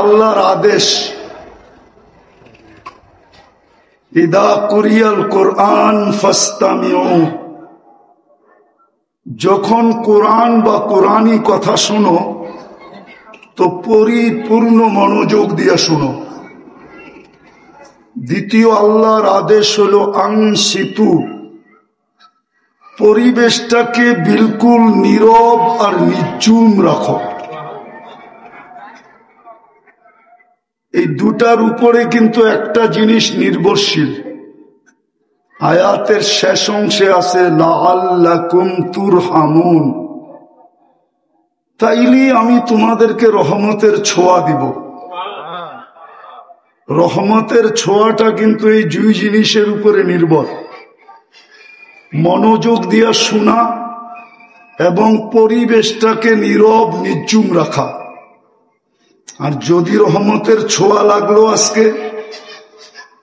আল্লাহর আদেশ, ইদা কুরিয়াল কোরআন ফাসতামিউ, যখন কোরআন বা কোরআনী কথা শোনো তো পরিপূর্ণ মনোযোগ দিয়ে শোনো। দ্বিতীয় আল্লাহর আদেশ হলো আনসিতু, পরিবেশটাকে বিলকুল নীরব আর নিঝুম রাখো। এই দুটার উপরে কিন্তু একটা জিনিস নির্ভরশীল। আয়াতের শেষ অংশে আছে লাআল্লাকুম তুরহামুন, তাইলে আমি তোমাদেরকে রহমতের ছোঁয়া দিব। রহমতের ছোঁয়াটা কিন্তু এই দুই জিনিসের উপরে নির্ভর, মনোযোগ দিয়া শোনা এবং পরিবেশটাকে নীরব নিঝুম রাখা। আর যদি রহমতের ছোঁয়া লাগলো আজকে,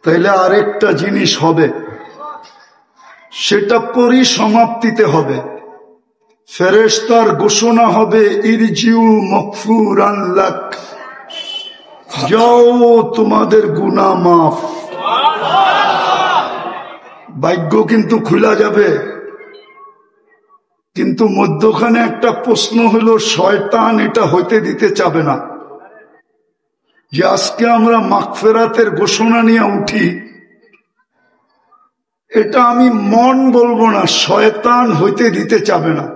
তাইলে আরেকটা জিনিস হবে, সেটা পরিসমাপ্তিতে হবে। ফেরেশতার ঘোষণা হবে ইরজিউ মাগফুরান লাক, যাও তোমাদের গুনাহ মাফ। ভাগ্য কিন্তু খোলা যাবে, কিন্তু মধ্যখানে একটা প্রশ্ন হলো, শয়তান এটা হইতে দিতে চাবে না যে আজকে আমরা মাগফিরাতের ঘোষণা নিয়ে উঠি। এটা আমি মন বলবো না, শয়তান হইতে দিতে চাবে না।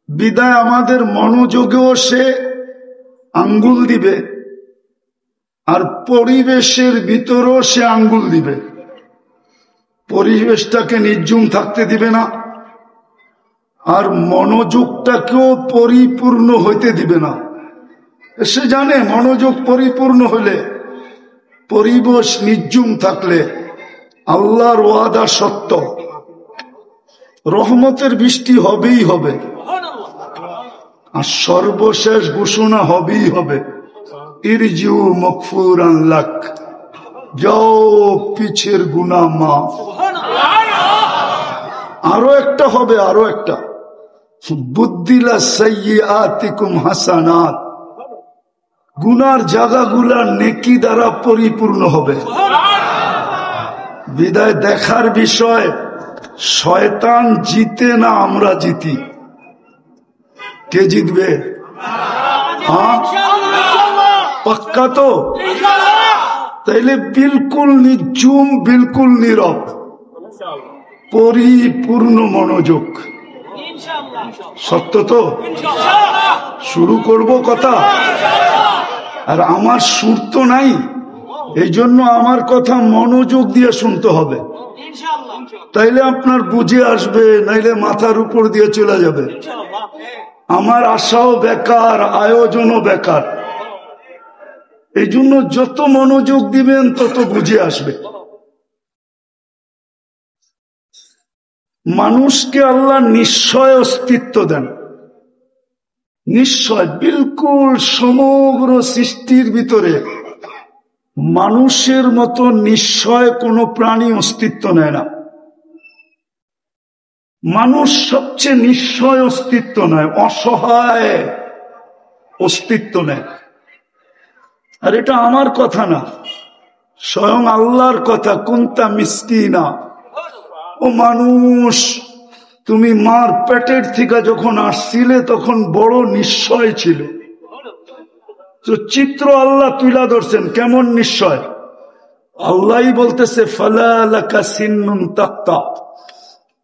বিদায় আমাদের মনোযোগেও সে আঙ্গুল দিবে, আর পরিবেশের ভিতরেও সে আঙ্গুল দিবে। পরিবেশটাকে নির্জুম থাকতে দিবে না, আর মনোযোগটাকেও পরিপূর্ণ হইতে দিবে না। সে জানে মনোযোগ পরিপূর্ণ হলে, পরিবেশ নির্জুম থাকলে আল্লাহর ওয়াদা সত্য, রহমতের বৃষ্টি হবেই হবে, আর সর্বশেষ ঘোষণা হবেই হবে ইরজিউ মাগফুরান লাক, যাও পিছের গুনাহ মাফ। আরো একটা হবে, আরো একটা, বুদ্দিলা সাইয়্যাতিকুম হাসানাত, গুনার জায়গাগুলা নেকি দ্বারা পরিপূর্ণ হবে। বিদায় দেখার বিষয়, শয়তান জিতে না আমরা জিতি। কে জিতবে? পাক্কা তো? তাইলে বিলকুল নিঝুম, বিলকুল নীরব, পরিপূর্ণ মনোযোগ। সত্য তো? শুরু করব কথা। আর আমার সুর তো নাই, এই জন্য আমার কথা মনোযোগ দিয়ে শুনতে হবে, তাইলে আপনার বুঝে আসবে, নাইলে মাথার উপর দিয়ে চলে যাবে। আমার আশাও বেকার, আয়োজনও বেকার। এই জন্য যত মনোযোগ দিবেন তত বুঝে আসবে। মানুষকে আল্লাহ নিশ্চয় অস্তিত্ব দেন, নিশ্চয়, বিলকুল সমগ্র সৃষ্টির ভিতরে মানুষের মতো নিশ্চয় কোনো প্রাণী অস্তিত্ব নেয় না। মানুষ সবচেয়ে নিশ্চয় অস্তিত্ব নেয়, অসহায় অস্তিত্ব নেয়। আর এটা আমার কথা না, স্বয়ং আল্লাহর কথা। কুনতা মিসকিনা, ও মানুষ, তুমি মার পেটের থেকে যখন আসছিলে তখন বড় নিশ্চয় ছিল। তো চিত্র আল্লাহ তুলা ধরছেন, কেমন নিশ্চয়? আল্লাহই বলতেছে ফালা লাকা সিন্নুন তাক্তা,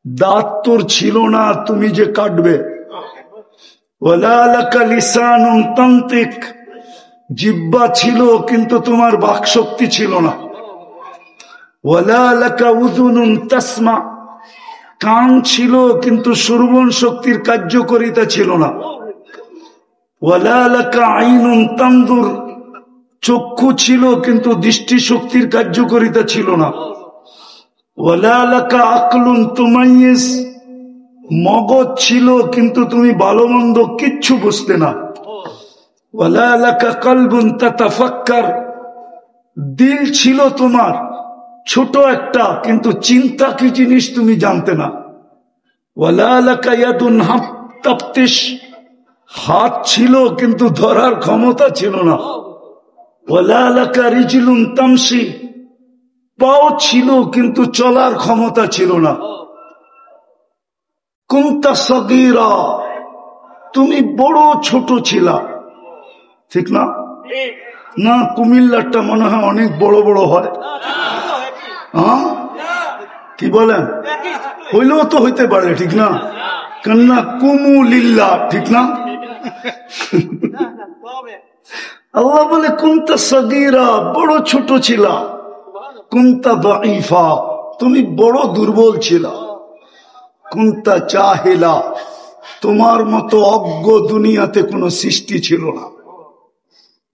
দাঁত তোর ছিল না, তুমি যে কাটবে। ওয়ালা লাকা লিসানুন তানতিক, জিহ্বা ছিল কিন্তু তোমার বাকশক্তি ছিল না। ওয়ালা লাকা উযুনুন তাসমা, কান ছিল কিন্তু শ্রবণ শক্তির কার্যকারিতা ছিল না। ওয়ালা লাকা আইনুন তানদুর, চক্ষু ছিল কিন্তু দৃষ্টি শক্তির কার্যকারিতা ছিল না। ওয়ালা লাকা আকলুন তুমাইয়িজ, মগজ ছিল কিন্তু তুমি ভালো মন্দ কিচ্ছু বুঝতে না। ওয়ালা লাকা কলবুন তাতাফাক্কার, দিল ছিল তোমার ছোট একটা, কিন্তু চিন্তা কি জিনিস তুমি জানতে না। ওয়ালা লাকা ইয়াদুন তাবতিশ, হাত ছিল কিন্তু ধরার ক্ষমতা ছিল না। ওয়ালা লাকা রিজলুন তামশি, পাও ছিল কিন্তু চলার ক্ষমতা ছিল না। কুনতা সগীরা, তুমি বড় ছোট ছিলা, ঠিক না? না, কুমিল্লারটা মনে হয় অনেক বড় বড় হয়। হ্যাঁ, কি বলেন? হইলেও তো হইতে পারে, ঠিক না? কান্না কুমুলিল্লাহ, ঠিক না? আল্লাহ বলে কুনতা সগীরা, বড় ছোট ছিলা। কুনতা দাঈফা, তুমি বড় দুর্বল ছিলা। কুনতা জাহিলা, তোমার মতো অজ্ঞ দুনিয়াতে কোনো সৃষ্টি ছিল না।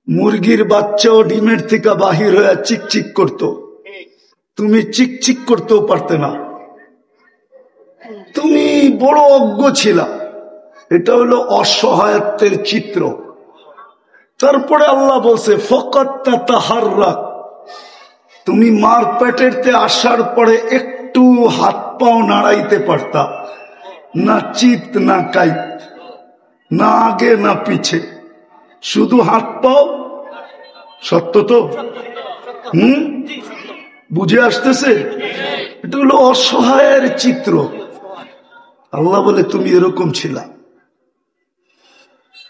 মুরগির বাচ্চাও ডিমের থেকে বাহির হয়ে চিকচিক করত, তুমি চিকচিক করতেও পারতে না। তুমি বড় অজ্ঞ ছিলা। এটা হলো অসহায়ত্বের চিত্র। তারপরে আল্লাহ বলছে ফকাত তাতাহাররাক, তুমি মার পেটেরতে আসার পরে একটু হাত পাও নাড়াইতে পারতা না, চিত না কাইত, না আগে না পিছে, শুধু হাত পাও। সত্য তো? বুঝে আসতেছে? এটা হলো অসহায়ের চিত্র। আল্লাহ বলে তুমি এরকম ছিলা।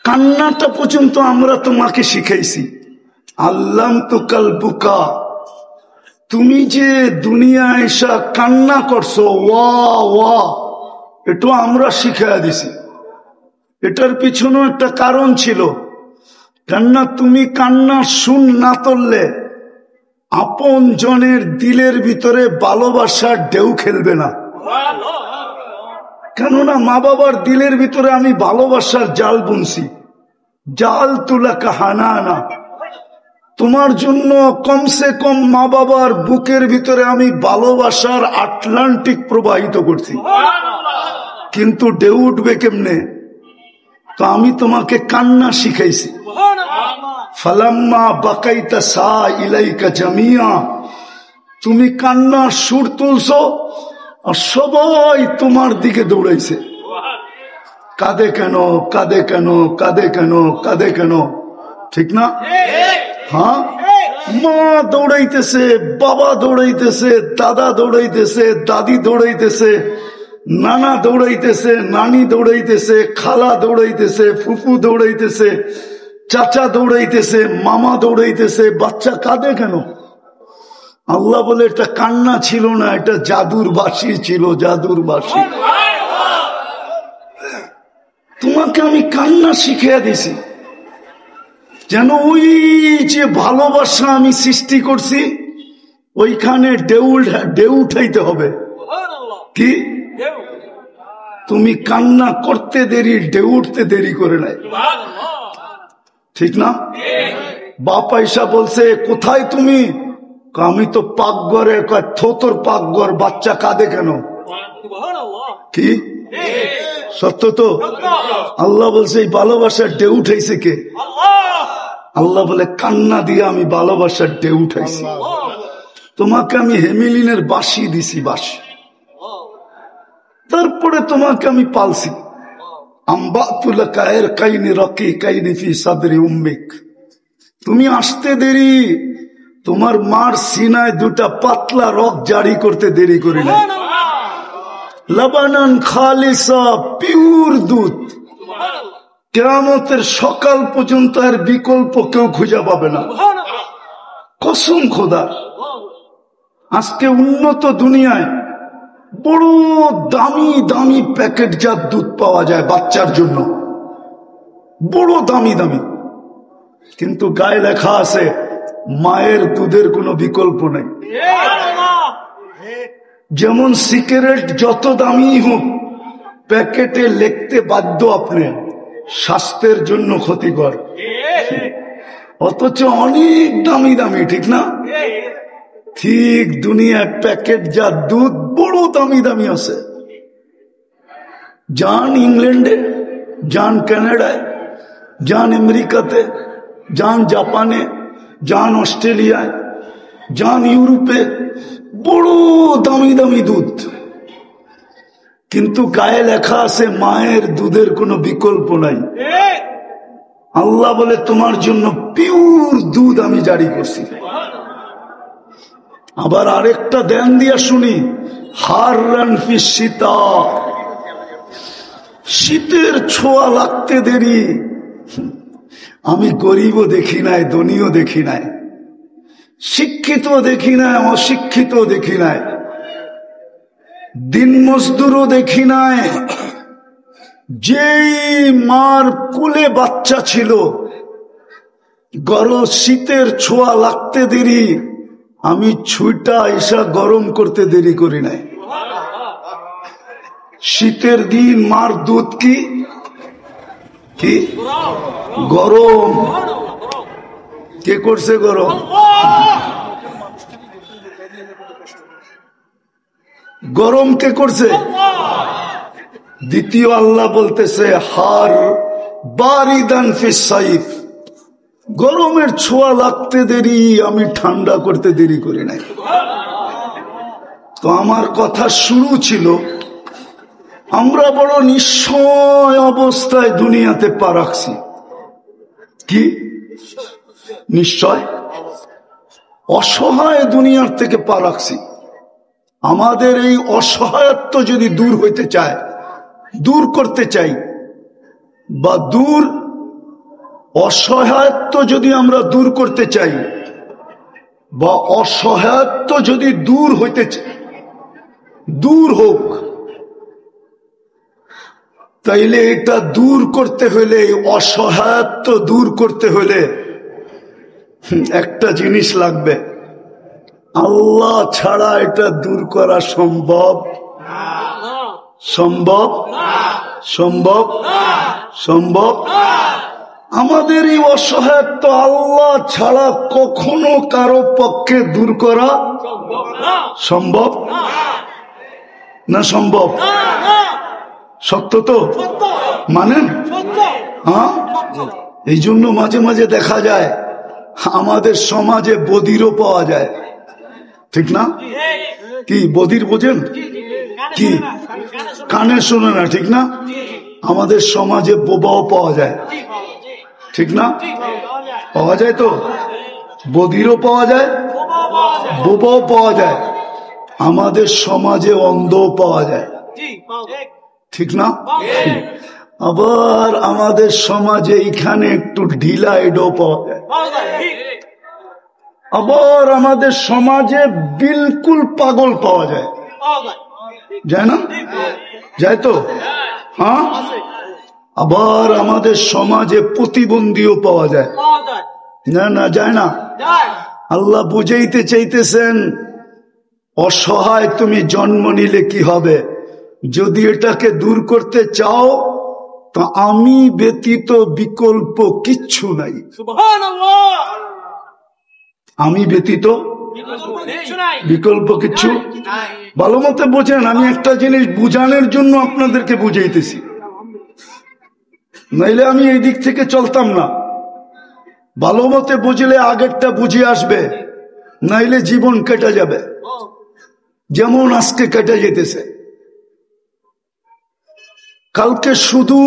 কান্নাটা পর্যন্ত আমরা তোমাকে শিখাইছি। আল্লাম তো কাল বুকা, তুমি যে দুনিয়া এসা কান্না করছো, ওয়া ওয়া, এটা আমরা শিখাইয়া দিছি। এটার পিছনে একটা কারণ ছিল। কেননা তুমি কান্না শুন না তুললে আপন জনের দিলের ভিতরে ভালোবাসার ঢেউ খেলবে না। কেননা মা বাবার দিলের ভিতরে আমি ভালোবাসার জাল বুনছি। জাল তুলা কাহানা, তোমার জন্য কমসে কম মা বাবার বুকের ভিতরে আমি ভালোবাসার আটলান্টিক প্রবাহিত করছি। কিন্তু ঢেউ উঠবে কেমনে? তো আমি তোমাকে কান্না শিখাইছি। ফালাম্মা বাকাইতা সা ইলাইকা জামিয়া, তুমি কান্নার সুর তুলছো আর সবাই তোমার দিকে দৌড়াইছে। কাঁদে কেন, কাঁদে কেন, কাঁদে কেন, কাঁদে কেন, ঠিক না? হ্যাঁ, মা দৌড়াইতেছে, বাবা দৌড়াইতেছে, দাদা দৌড়াইতেছে, দাদি দৌড়াইতেছে, নানা দৌড়াইতেছে, নানি দৌড়াইতেছে, খালা দৌড়াইতেছে, ফুফু দৌড়াইতেছে, চাচা দৌড়াইতেছে, মামা দৌড়াইতেছে। বাচ্চা কাঁদে কেন? আল্লাহ বলে এটা কান্না ছিল না, এটা জাদুর বাঁশি ছিল, জাদুর বাঁশি। তোমাকে আমি কান্না শিখিয়ে দিছি যেন ওই যে ভালোবাসা আমি সৃষ্টি করছি ওইখানে ঢেউ উঠাইতে হবে। কি তুমি কান্না করতে দেরি, ঢেউ উঠতে দেরি করে নাই, ঠিক না? বাপ আইসা বলছে কোথায় তুমি? আমি তো পাকঘরে। তোর পাকঘর, বাচ্চা কাঁদে কেন? কি সত্য তো? আল্লাহ বলছে এই ভালোবাসার ঢেউ উঠাইছে কে? আল্লাহ বলে কান্না দিয়ে আমি ভালোবাসার ঢেউ উঠাইছি। তোমাকে আমি হেমিলিনের বাঁশি দিছি, বাঁশি। তারপরে তোমাকে আমি পালছি। তুমি আসতে দেরি, তোমার মার সিনায় দুটা পাতলা রক জারি করতে দেরি করি না। লবনান খালিসা, পিওর দুধ, কিয়ামতের সকাল পর্যন্ত এর বিকল্প কেউ খুঁজে পাবে না। কসম খোদার। আজকে উন্নত দুনিয়ায় বড় দামি দামি প্যাকেটজাত দুধ পাওয়া যায় বাচ্চার জন্য, বড় দামি দামি, কিন্তু গায়ে লেখা আছে মায়ের দুধের কোনো বিকল্প নেই। যেমন সিগারেট যত দামি হোক প্যাকেটে লিখতে বাধ্য আপনি স্বাস্থ্যের জন্য ক্ষতিকর, অথচ অনেক দামি দামি, ঠিক না? ঠিক দুনিয়ার প্যাকেট যা দুধ বড় দামি দামি আছে। যান ইংল্যান্ডে, যান কানাডায়, যান আমেরিকাতে, যান জাপানে, যান অস্ট্রেলিয়ায়, যান ইউরোপে, বড় দামি দামি দুধ। কিন্তু গায়ে লেখা আছে মায়ের দুধের কোনো বিকল্প নাই। আল্লাহ বলে তোমার জন্য পিওর দুধ আমি জারি করছি। আবার আরেকটা ধ্যান দিয়া শুনি, হাররান ফি শীতা, শীতের ছোঁয়া লাগতে দেরি। আমি গরিবও দেখি নাই, ধনীও দেখি নাই, শিক্ষিত দেখি নাই, অশিক্ষিত দেখি নাই, দিন মজদুরও দেখি নাই। যেই মার কুলে বাচ্চা ছিল, গরম শীতের ছোঁয়া লাগতে দেরি, আমি ছুইটা এসা গরম করতে দেরি করি নাই। শীতের দিন মার দুধ কি কি গরম। কে করছে গরম? গরম কে করছে? দ্বিতীয় আল্লাহ বলতেছে হার বারিদান ফিস সাইফ, গরমের ছোঁয়া লাগতে দেরি, আমি ঠান্ডা করতে দেরি করি নাই। তো আমার কথা শুরু ছিল, আমরা বড় নিশ্চয় অবস্থায় দুনিয়াতে পা রাখছি। কি নিশ্চয়? অসহায় দুনিয়ার থেকে পা রাখছি। আমাদের এই অসহায়ত্ব যদি দূর হইতে চায়, দূর করতে চাই, বা অসহায়ত্ব যদি আমরা দূর করতে চাই, বা অসহায়ত্ব যদি দূর হইতে চাই, দূর হোক, তাইলে এটা দূর করতে হলে, অসহায়ত্ব দূর করতে হলে একটা জিনিস লাগবে। আল্লাহ ছাড়া এটা দূর করা সম্ভব? সম্ভব? সম্ভব? সম্ভব? আমাদের এই অসহায়ত্ব আল্লাহ ছাড়া কখনো কারো পক্ষে দূর করা সম্ভব না? সম্ভব? সত্য তো মানেন? হ্যাঁ, এই জন্য মাঝে মাঝে দেখা যায় আমাদের সমাজে বধিরও পাওয়া যায়, ঠিক না? কি বধির বোঝেন? কি কানে শোনে না, ঠিক না? আমাদের সমাজে বোবাও পাওয়া যায়, ঠিক না? পাওয়া যায় তো, বধিরও পাওয়া যায়, বোবাও পাওয়া যায়। আমাদের সমাজে অন্ধও পাওয়া যায়, ঠিক না? আবার আমাদের সমাজে এখানে একটু ঢিলা এডও পাওয়া যায়। আবার আমাদের সমাজে বিলকুল পাগল পাওয়া যায়, যায় না? যায় তো? হ্যাঁ। আবার আমাদের সমাজে প্রতিবন্ধীও পাওয়া যায়, না? না যায় না? আল্লাহ বুঝাইতে চাইতেছেন, অসহায় তুমি জন্ম নিলে কি হবে? যদি এটাকে দূর করতে চাও, তা আমি ব্যতীত বিকল্প কিচ্ছু নাই। আমি ব্যতীত বিকল্প কিচ্ছু। ভালো মতো বোঝেন, আমি একটা জিনিস বুঝানোর জন্য আপনাদেরকে বুঝাইতেছি, নইলে আমি এই দিক থেকে চলতাম না। ভালো মতো বুঝলে আগেরটা বুঝে আসবে, নাইলে জীবন কেটে যাবে, যেমন আজকে কেটে যেতেছে। কালকে শুধু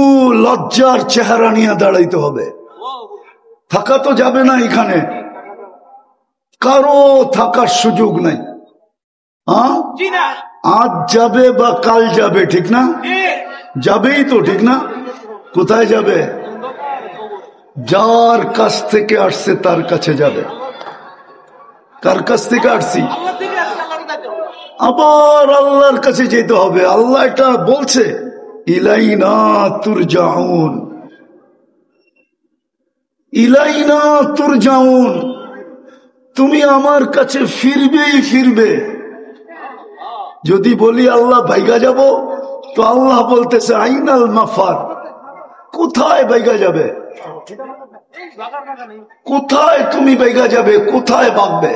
লজ্জার চেহারা নিয়ে দাঁড়াইতে হবে, থাকা তো যাবে না। এখানে কারো থাকার সুযোগ নাই। আজ যাবে বা কাল যাবে, ঠিক না? যাবেই তো, ঠিক না? কোথায় যাবে? যার কাছ থেকে আসছে তার কাছে যাবে। কার কাছ থেকে আসছি? আবার আল্লাহর কাছে যেতে হবে। আল্লাহ এটা বলছে, ইলাইনা তুরজাউন, ইলাইনা তুরজাউন, তুমি আমার কাছে ফিরবেই ফিরবে। যদি বলি আল্লাহ বাইগা যাব, তো আল্লাহ বলতেছে আইনাল মাফার, কোথায় বাইগা যাবে? কোথায় তুমি বাইগা যাবে? কোথায় ভাগবে?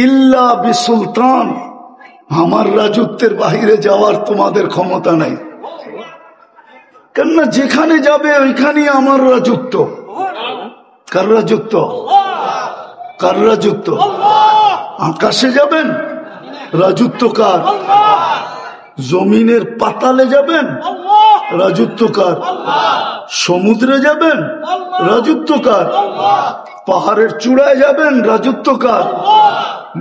ইল্লা বিসুলতান, আমার রাজত্বের বাহিরে যাওয়ার তোমাদের ক্ষমতা নাই। কেননা যেখানে যাবে ওইখানেই আমার রাজত্ব। কার রাজত্ব? কার রাজত্ব? আকাশে যাবেন, রাজত্ব কার? জমিনের পাতালে যাবেন, রাজত্ব কার? সমুদ্রে যাবেন, রাজত্ব কার? পাহাড়ের চূড়ায় যাবেন, রাজত্ব কার?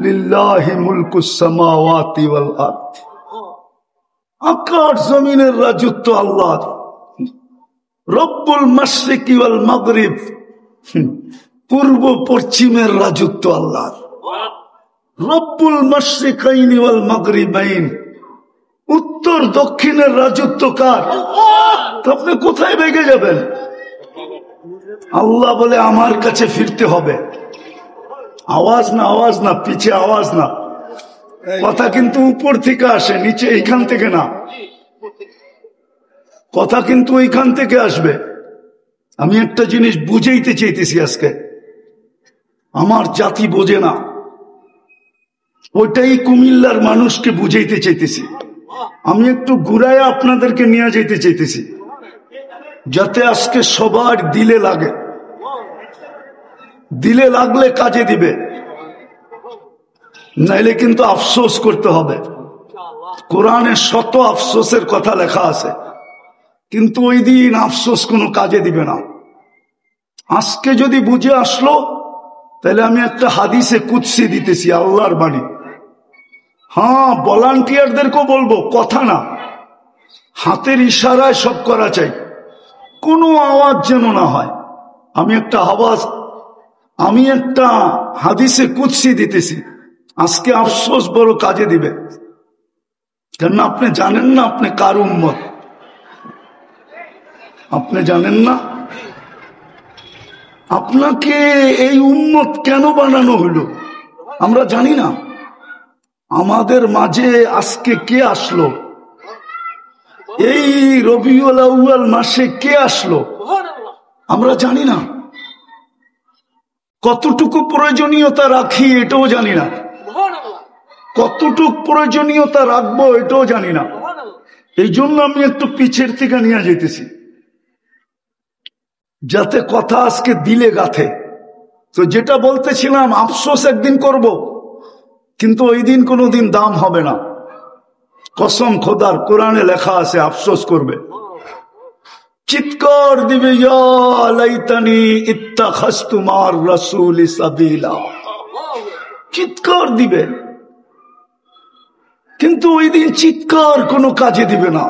লিল্লাহি মুলকুস সামাওয়াতি ওয়াল আরদ। আকাশ জমিনের রাজত্ব আল্লাহর। রব্বুল মাশরিকি ওয়াল মাগরিব, পূর্ব পশ্চিমের রাজত্ব আল্লাহর। রব্বুল মাশরিকাইনি ওয়াল মাগরিবাইন, উত্তর দক্ষিণের রাজত্ব কার? তো আপনি কোথায় ভেগে যাবেন? আল্লাহ বলে আমার কাছে ফিরতে হবে। আওয়াজ না, আওয়াজ না, পিছে আওয়াজ না, কথা কিন্তু উপর থেকে আসে, নিচে এইখান থেকে না, কথা কিন্তু এইখান থেকে আসবে। আমি একটা জিনিস বুঝাইতে চাইতেছি আজকে, আমার জাতি বোঝে না, ওইটাই কুমিল্লার মানুষকে বুঝাইতে চাইতেছি। আমি একটু ঘুরায় আপনাদেরকে নিয়ে যেতে চাইতেছি, যাতে আজকে সবার দিলে লাগে। দিলে লাগলে কাজে দিবে, নাইলে কিন্তু আফসোস করতে হবে। কোরআনে শত আফসোসের কথা লেখা আছে, কিন্তু ওই দিন আফসোস কোনো কাজে দিবে না। আজকে যদি বুঝে আসলো, তাহলে আমি একটা হাদিসে কুদসি দিতেছি, আল্লাহর বাণী। হ্যাঁ, ভলান্টিয়ারদেরকেও বলবো, কথা না, হাতের ইশারায় সব করা চাই, কোনো আওয়াজ যেন না হয়। আমি একটা হাদিসে কুদসি দিতেছি, আজকে আফসোস বড় কাজে দিবে। কেন আপনি জানেন না আপনি কার উম্মত, আপনি জানেন না আপনাকে এই উম্মত কেন বানানো হলো, আমরা জানি না। আমাদের মাঝে আজকে কে আসলো, এই রবিউল আউয়াল মাসে কে আসলো, আমরা জানি না। কতটুকু প্রয়োজনীয়তা রাখি এটাও জানি না, কতটুকু প্রয়োজনীয়তা রাখবো এটাও জানি না। এই জন্য আমি একটু পিছের থেকে নিয়ে যেতেছি, যাতে কথা আজকে দিলে গাথে। তো যেটা বলতেছিলাম, আফসোস একদিন করব, কিন্তু ওই দিন কোনোদিন দাম হবে না। কসম খোদার, কোরআনে লেখা আছে আফসোস করবে, চিৎকার দিবে, ইয়া লাইতানি ইত্তাখাযতু মা'আর রাসূলি সাবিলা, চিৎকার দিবে। কিন্তু ওই দিন চিৎকার কোনো কাজে দিবে না,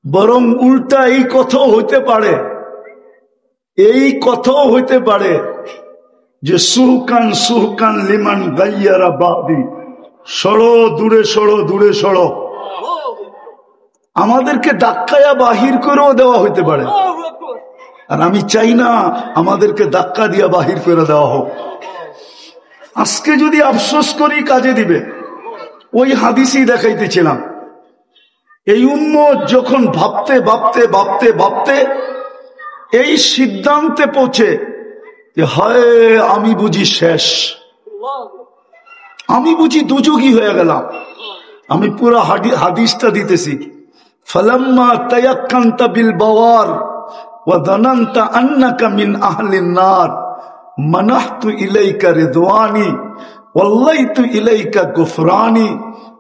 বরং উল্টা এই কথাও হইতে পারে, যে সুহকান সুহকান লিমান গায়্যারা বাদি, সরো দূরে সরো, দূরে সরো। আমাদেরকে ধাক্কায়া বাহির করেও দেওয়া হইতে পারে, আর আমি চাই না আমাদেরকে ধাক্কা দিয়া বাহির করে দেওয়া হোক। আজকে যদি আফসোস করি কাজে দিবে। ওই হাদিসই দেখাইতেছিলাম, এই উম্মত যখন ভাবতে ভাবতে ভাবতে ভাবতে এই সিদ্ধান্তে পৌঁছে যে হায় আমি বুঝি শেষ, আমি বুঝি দুযোগী হয়ে গেলাম। আমি পুরো হাদিসটা দিতেছি, ফালাম্মা তায়াক্কানতা বিল বাওয়ার ওয়া যানানতা আন্নাকা মিন আহলিন নার মানাহতু ইলাইকা রিদওয়ানি ওয়াল্লাইতু ইলাইকা গুফরানি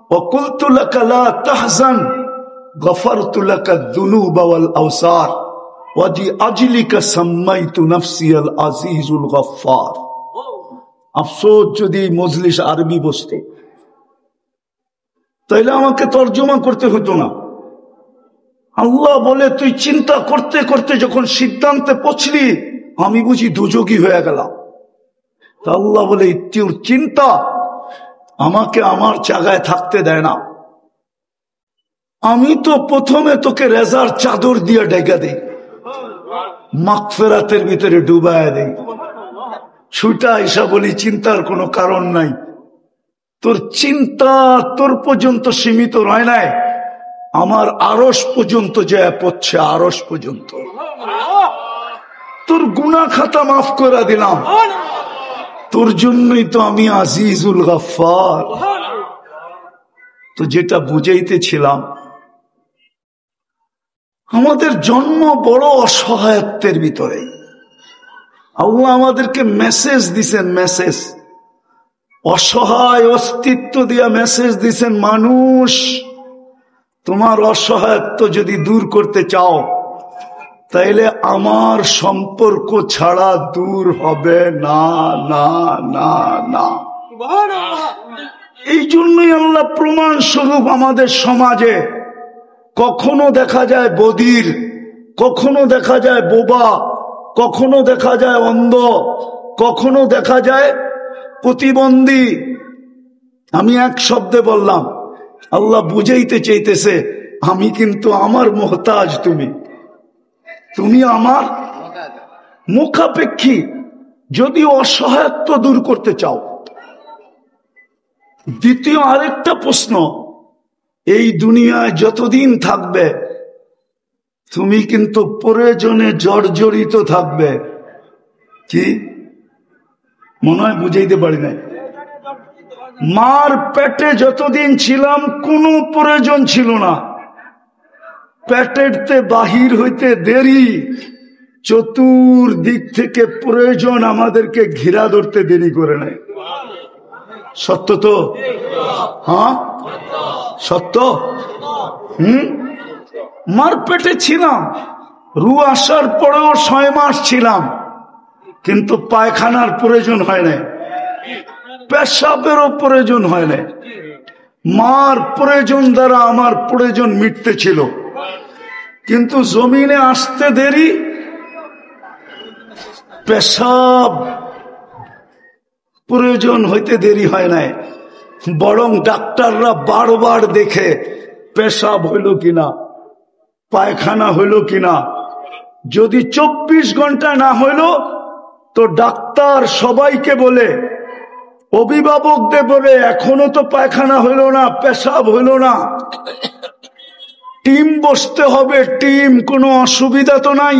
ওয়া কুলতু লাকা লা তাহজান গফারতু লাকা যুনুবা ওয়াল আওসার ওয়া আজলিকা সাম্মাইতু নাফসি আল আজিজুল গফফার। আফসোস যদি মজলিস আরবি বসতো, তাইলে আমাকে তর্জমা করতে হতো না। আল্লাহ বলে তুই চিন্তা করতে করতে যখন সিদ্ধান্তে পৌঁছলি, আমি বুঝি দুযোগী হয়ে গেলাম। তা আল্লাহ বলে তোর চিন্তা আমাকে আমার জায়গায় থাকতে দেয় না। আমি তো প্রথমে তোকে রেজার চাদর দিয়ে ঢেকে দেই, মাগফিরাতের ভিতরে ডুবায় দেই, ছুটা এসা বলি চিন্তার কোনো কারণ নাই। তোর চিন্তা তোর পর্যন্ত সীমিত রয় নাই, আমার আরশ পর্যন্ত যায় পড়ছে, আরশ পর্যন্ত। তোর গুনাহ খাতা মাফ করে দিলাম, তোর জন্যই তো আমি আজিজুল গফফার। তো যেটা বুঝাইতেছিলাম, আমাদের জন্ম বড় অসহায়ত্বের ভিতরে। আল্লাহ আমাদেরকে মেসেজ দিছেন, মেসেজ অসহায় অস্তিত্ব দিয়া মেসেজ দিছেন, মানুষ তোমার অসহায়ত্ব যদি দূর করতে চাও তাইলে আমার সম্পর্ক ছাড়া দূর হবে না, না, না, না। এই জন্যই আল্লাহ প্রমাণ স্বরূপ আমাদের সমাজে কখনো দেখা যায় বধির, কখনো দেখা যায় বোবা, কখনো দেখা যায় অন্ধ, কখনো দেখা যায় প্রতিবন্ধী। আমি এক শব্দে বললাম, আল্লাহ বুঝাইতে চাইতেছে আমি কিন্তু আমার মোহতাজ, তুমি আমার মুখাপেক্ষী। যদি অসহায়ত্ব দূর করতে চাও। দ্বিতীয় আরেকটা প্রশ্ন, এই দুনিয়ায় যতদিন থাকবে তুমি কিন্তু প্রয়োজনে জর্জরিত থাকবে। কি মনে হয় বুঝাইতে পারি না? মার পেটে যতদিন ছিলাম কোনো প্রয়োজন ছিল না, পেটেরতে বাহির হইতে দেরি, চতুর্দিক থেকে প্রয়োজন আমাদেরকে ঘিরা ধরতে দেরি করে নেয়। সত্য তো? হ্যাঁ সত্য। মার পেটে ছিলাম, রু আসার পরেও 6 মাস ছিলাম, কিন্তু পায়খানার প্রয়োজন হয় নাই, পেশাবেরও প্রয়োজন হয় নাই। মার প্রয়োজন দ্বারা আমার প্রয়োজন মিটতে ছিল, কিন্তু জমিনে আসতে দেরি, পেশাব প্রয়োজন হইতে দেরি হয় নাই, বরং ডাক্তাররা বারবার দেখে পেশাব হইল কিনা, পায়খানা হইল কিনা। যদি 24 ঘন্টা না হইল তো ডাক্তার সবাইকে বলে, অভিভাবকদের বলে এখনো তো পায়খানা হইল না, পেশাব হইল না, টিম বসতে হবে, টিম, কোনো অসুবিধা তো নাই,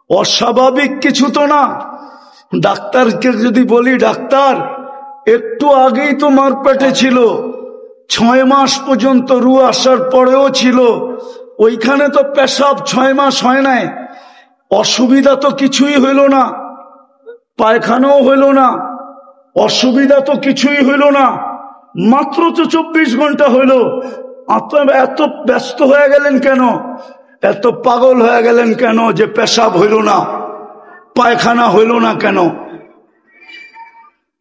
অস্বাভাবিক কিছু তো না। ডাক্তারকে যদি বলি, ডাক্তার একটু আগেই তো মার পেটে ছিল, 6 মাস পর্যন্ত রু আসার পরেও ছিল, ওইখানে তো পেশাব 6 মাস হয় নাই, অসুবিধা তো কিছুই হইল না, পায়খানাও হইল না, অসুবিধা তো কিছুই হইল না, মাত্র তো 24 ঘন্টা হইল। এত ব্যস্ত হয়ে গেলেন কেন, এত পাগল হয়ে গেলেন কেন যে পেশাব হইল না, পায়খানা হইল না কেন?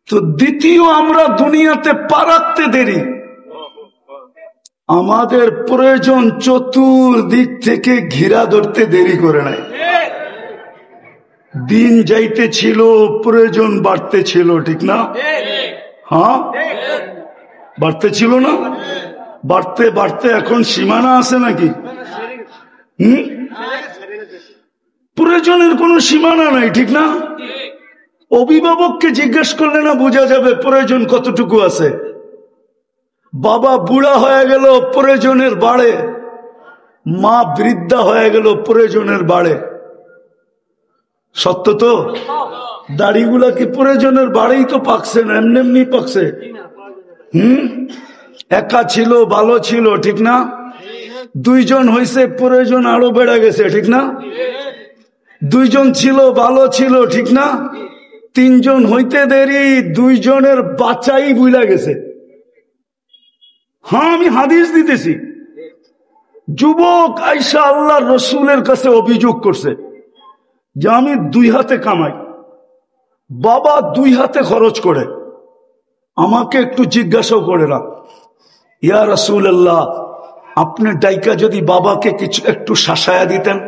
তো দ্বিতীয়, আমরা দুনিয়াতে পা রাখতে দেরি, আমাদের প্রয়োজন চতুর্দিক থেকে ঘিরা ধরতে দেরি করে নাই। দিন যাইতে ছিল, প্রয়োজন বাড়তে ছিল, ঠিক না? হ্যাঁ বাড়তে ছিল না? বাড়তে বাড়তে এখন সীমানা আছে নাকি? প্রয়োজনের কোনো সীমানা নাই, ঠিক না? অভিভাবককে জিজ্ঞেস করলে না বোঝা যাবে প্রয়োজন কতটুকু আছে। বাবা বুড়া হয়ে গেল, প্রয়োজনের বাড়ে, মা বৃদ্ধা হয়ে গেল, প্রয়োজনের বাড়ে। সত্য তো? দাড়িগুলা কি প্রয়োজনের বাড়েই তো পাকছে না, এমনি এমনি পাকছে? একা ছিল, ভালো ছিল, ঠিক না? 2 জন হয়েছে, প্রয়োজন আরো বেড়ে গেছে, ঠিক না? 2 জন ছিল, ভালো ছিল, ঠিক না? 3 জন হইতে দেরি, 2 জনের বাচ্চাই বুইলা গেছে। হ্যাঁ আমি হাদিস দিতেছি। যুবক আইসা আল্লাহর রসুলের কাছে অভিযোগ করছে যে আমি 2 হাতে কামাই, বাবা 2 হাতে খরচ করে, আমাকে একটু জিজ্ঞাসাও করে না, ইয়া রাসূলুল্লাহ আপনি ডাইকা যদি বাবাকে কিছু একটু শাসায়া দিতেন,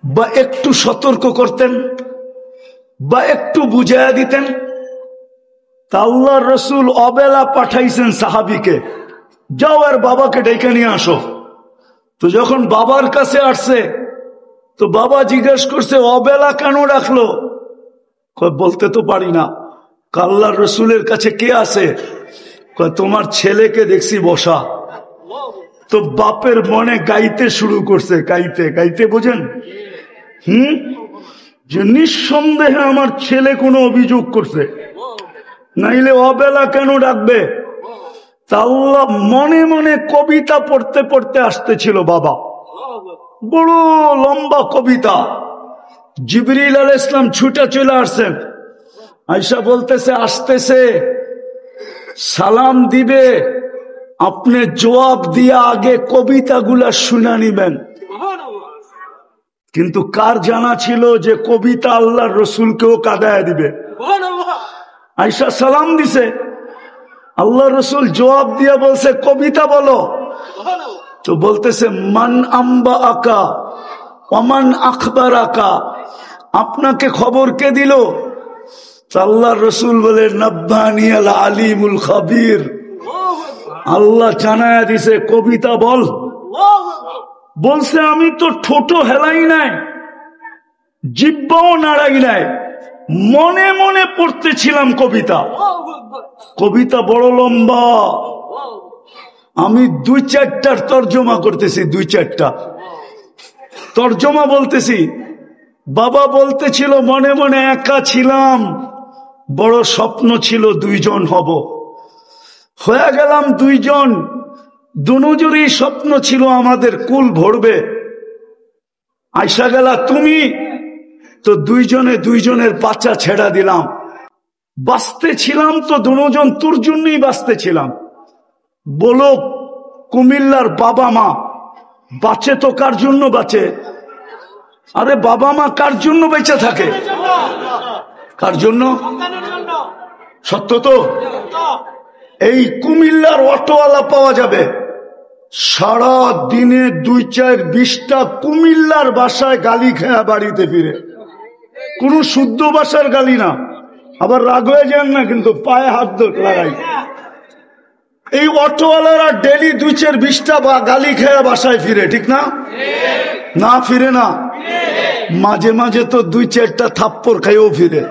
বা একটু সতর্ক করতেন, বা একটু বুঝাইয়া দিতেন। তা আল্লাহর রসুল অবেলা পাঠাইছেন সাহাবীকে, যাও আর বাবাকে ডেকে নিয়ে আসো। তো যখন বাবার কাছে আসছে তো বাবা জিজ্ঞেস করছে অবেলা কেন রাখলো? বলতে তো পারি না। আল্লাহর রসুলের কাছে কে আছে? তোমার ছেলেকে দেখছি বসা। তো বাপের মনে গাইতে শুরু করছে, গাইতে গাইতে, বোঝেন? যে নিঃসন্দেহে আমার ছেলে কোনো অভিযোগ করছে, নাইলে অবেলা কেন ডাকবে? তা আল্লাহ মনে মনে কবিতা পড়তে পড়তে আসতেছিল বাবা, বড় লম্বা কবিতা। জিবরিল আলাইহিস সালাম ছুটে চলে আসছেন, আয়েশা বলতেছে আসতেছে, সালাম দিবে, আপনি জবাব দিয়ে আগে কবিতাগুলা শুনে নিবেন। কিন্তু কার জানা ছিল যে কবিতা আল্লাহর রসুলকেও কাঁদায় দিবে? আয়েশা সালাম দিছে, আল্লাহ রসুল জবাব দিয়া বলছে কবিতা বলো। তো বলতেছে মান আম্বা আকা ওমান আখবার আকা, আপনাকে খবর কে দিল? আল্লাহ রসুল বলে নব্বানি আল আলিমুল খাবির, আল্লাহ জানায়া দিছে কবিতা বল। বলছে আমি তো ঠোঁটো হেলাই নাই, জিহ্বাও নাড়াই নাই, মনে মনে পড়তেছিলাম কবিতা। কবিতা বড় লম্বা, আমি 2-4টার তর্জমা করতেছি, 2-4টা তর্জমা বলতেছি। বাবা বলতেছিল মনে মনে একা ছিলাম, বড় স্বপ্ন ছিল 2 জন হব, হয়ে গেলাম 2 জন। দুজনেরই স্বপ্ন ছিল আমাদের কুল ভরবে। আইসা গেলা তুমি, তো 2 জনে 2 জনের বাচ্চা ছেড়া দিলাম। বাঁচতে ছিলাম তো 2 জন তোর জন্যই বাঁচতে ছিলাম। বলো কুমিল্লার বাবা মা বাঁচে তো কার জন্য বাঁচে? আরে বাবা মা কার জন্য বেঁচে থাকে? কার জন্য? সত্য তো। এই কুমিল্লার অটোওয়ালা পাওয়া যাবে, সারা দিনে 2-4-20টা কুমিল্লার ভাষায় গালি খেয়া বাড়িতে ফিরে। কোন শুদ্ধ ভাষার গালি না, আবার রাগ হয়ে যান না, কিন্তু পায়ে হাত লাগাই। এই অটোওয়ালারা ডেলি 2-4-20টা গালি খেয়া বাসায় ফিরে, ঠিক না? না ফিরে না, মাঝে মাঝে তো 2-4টা থাপ্পড় খাইও ফিরে।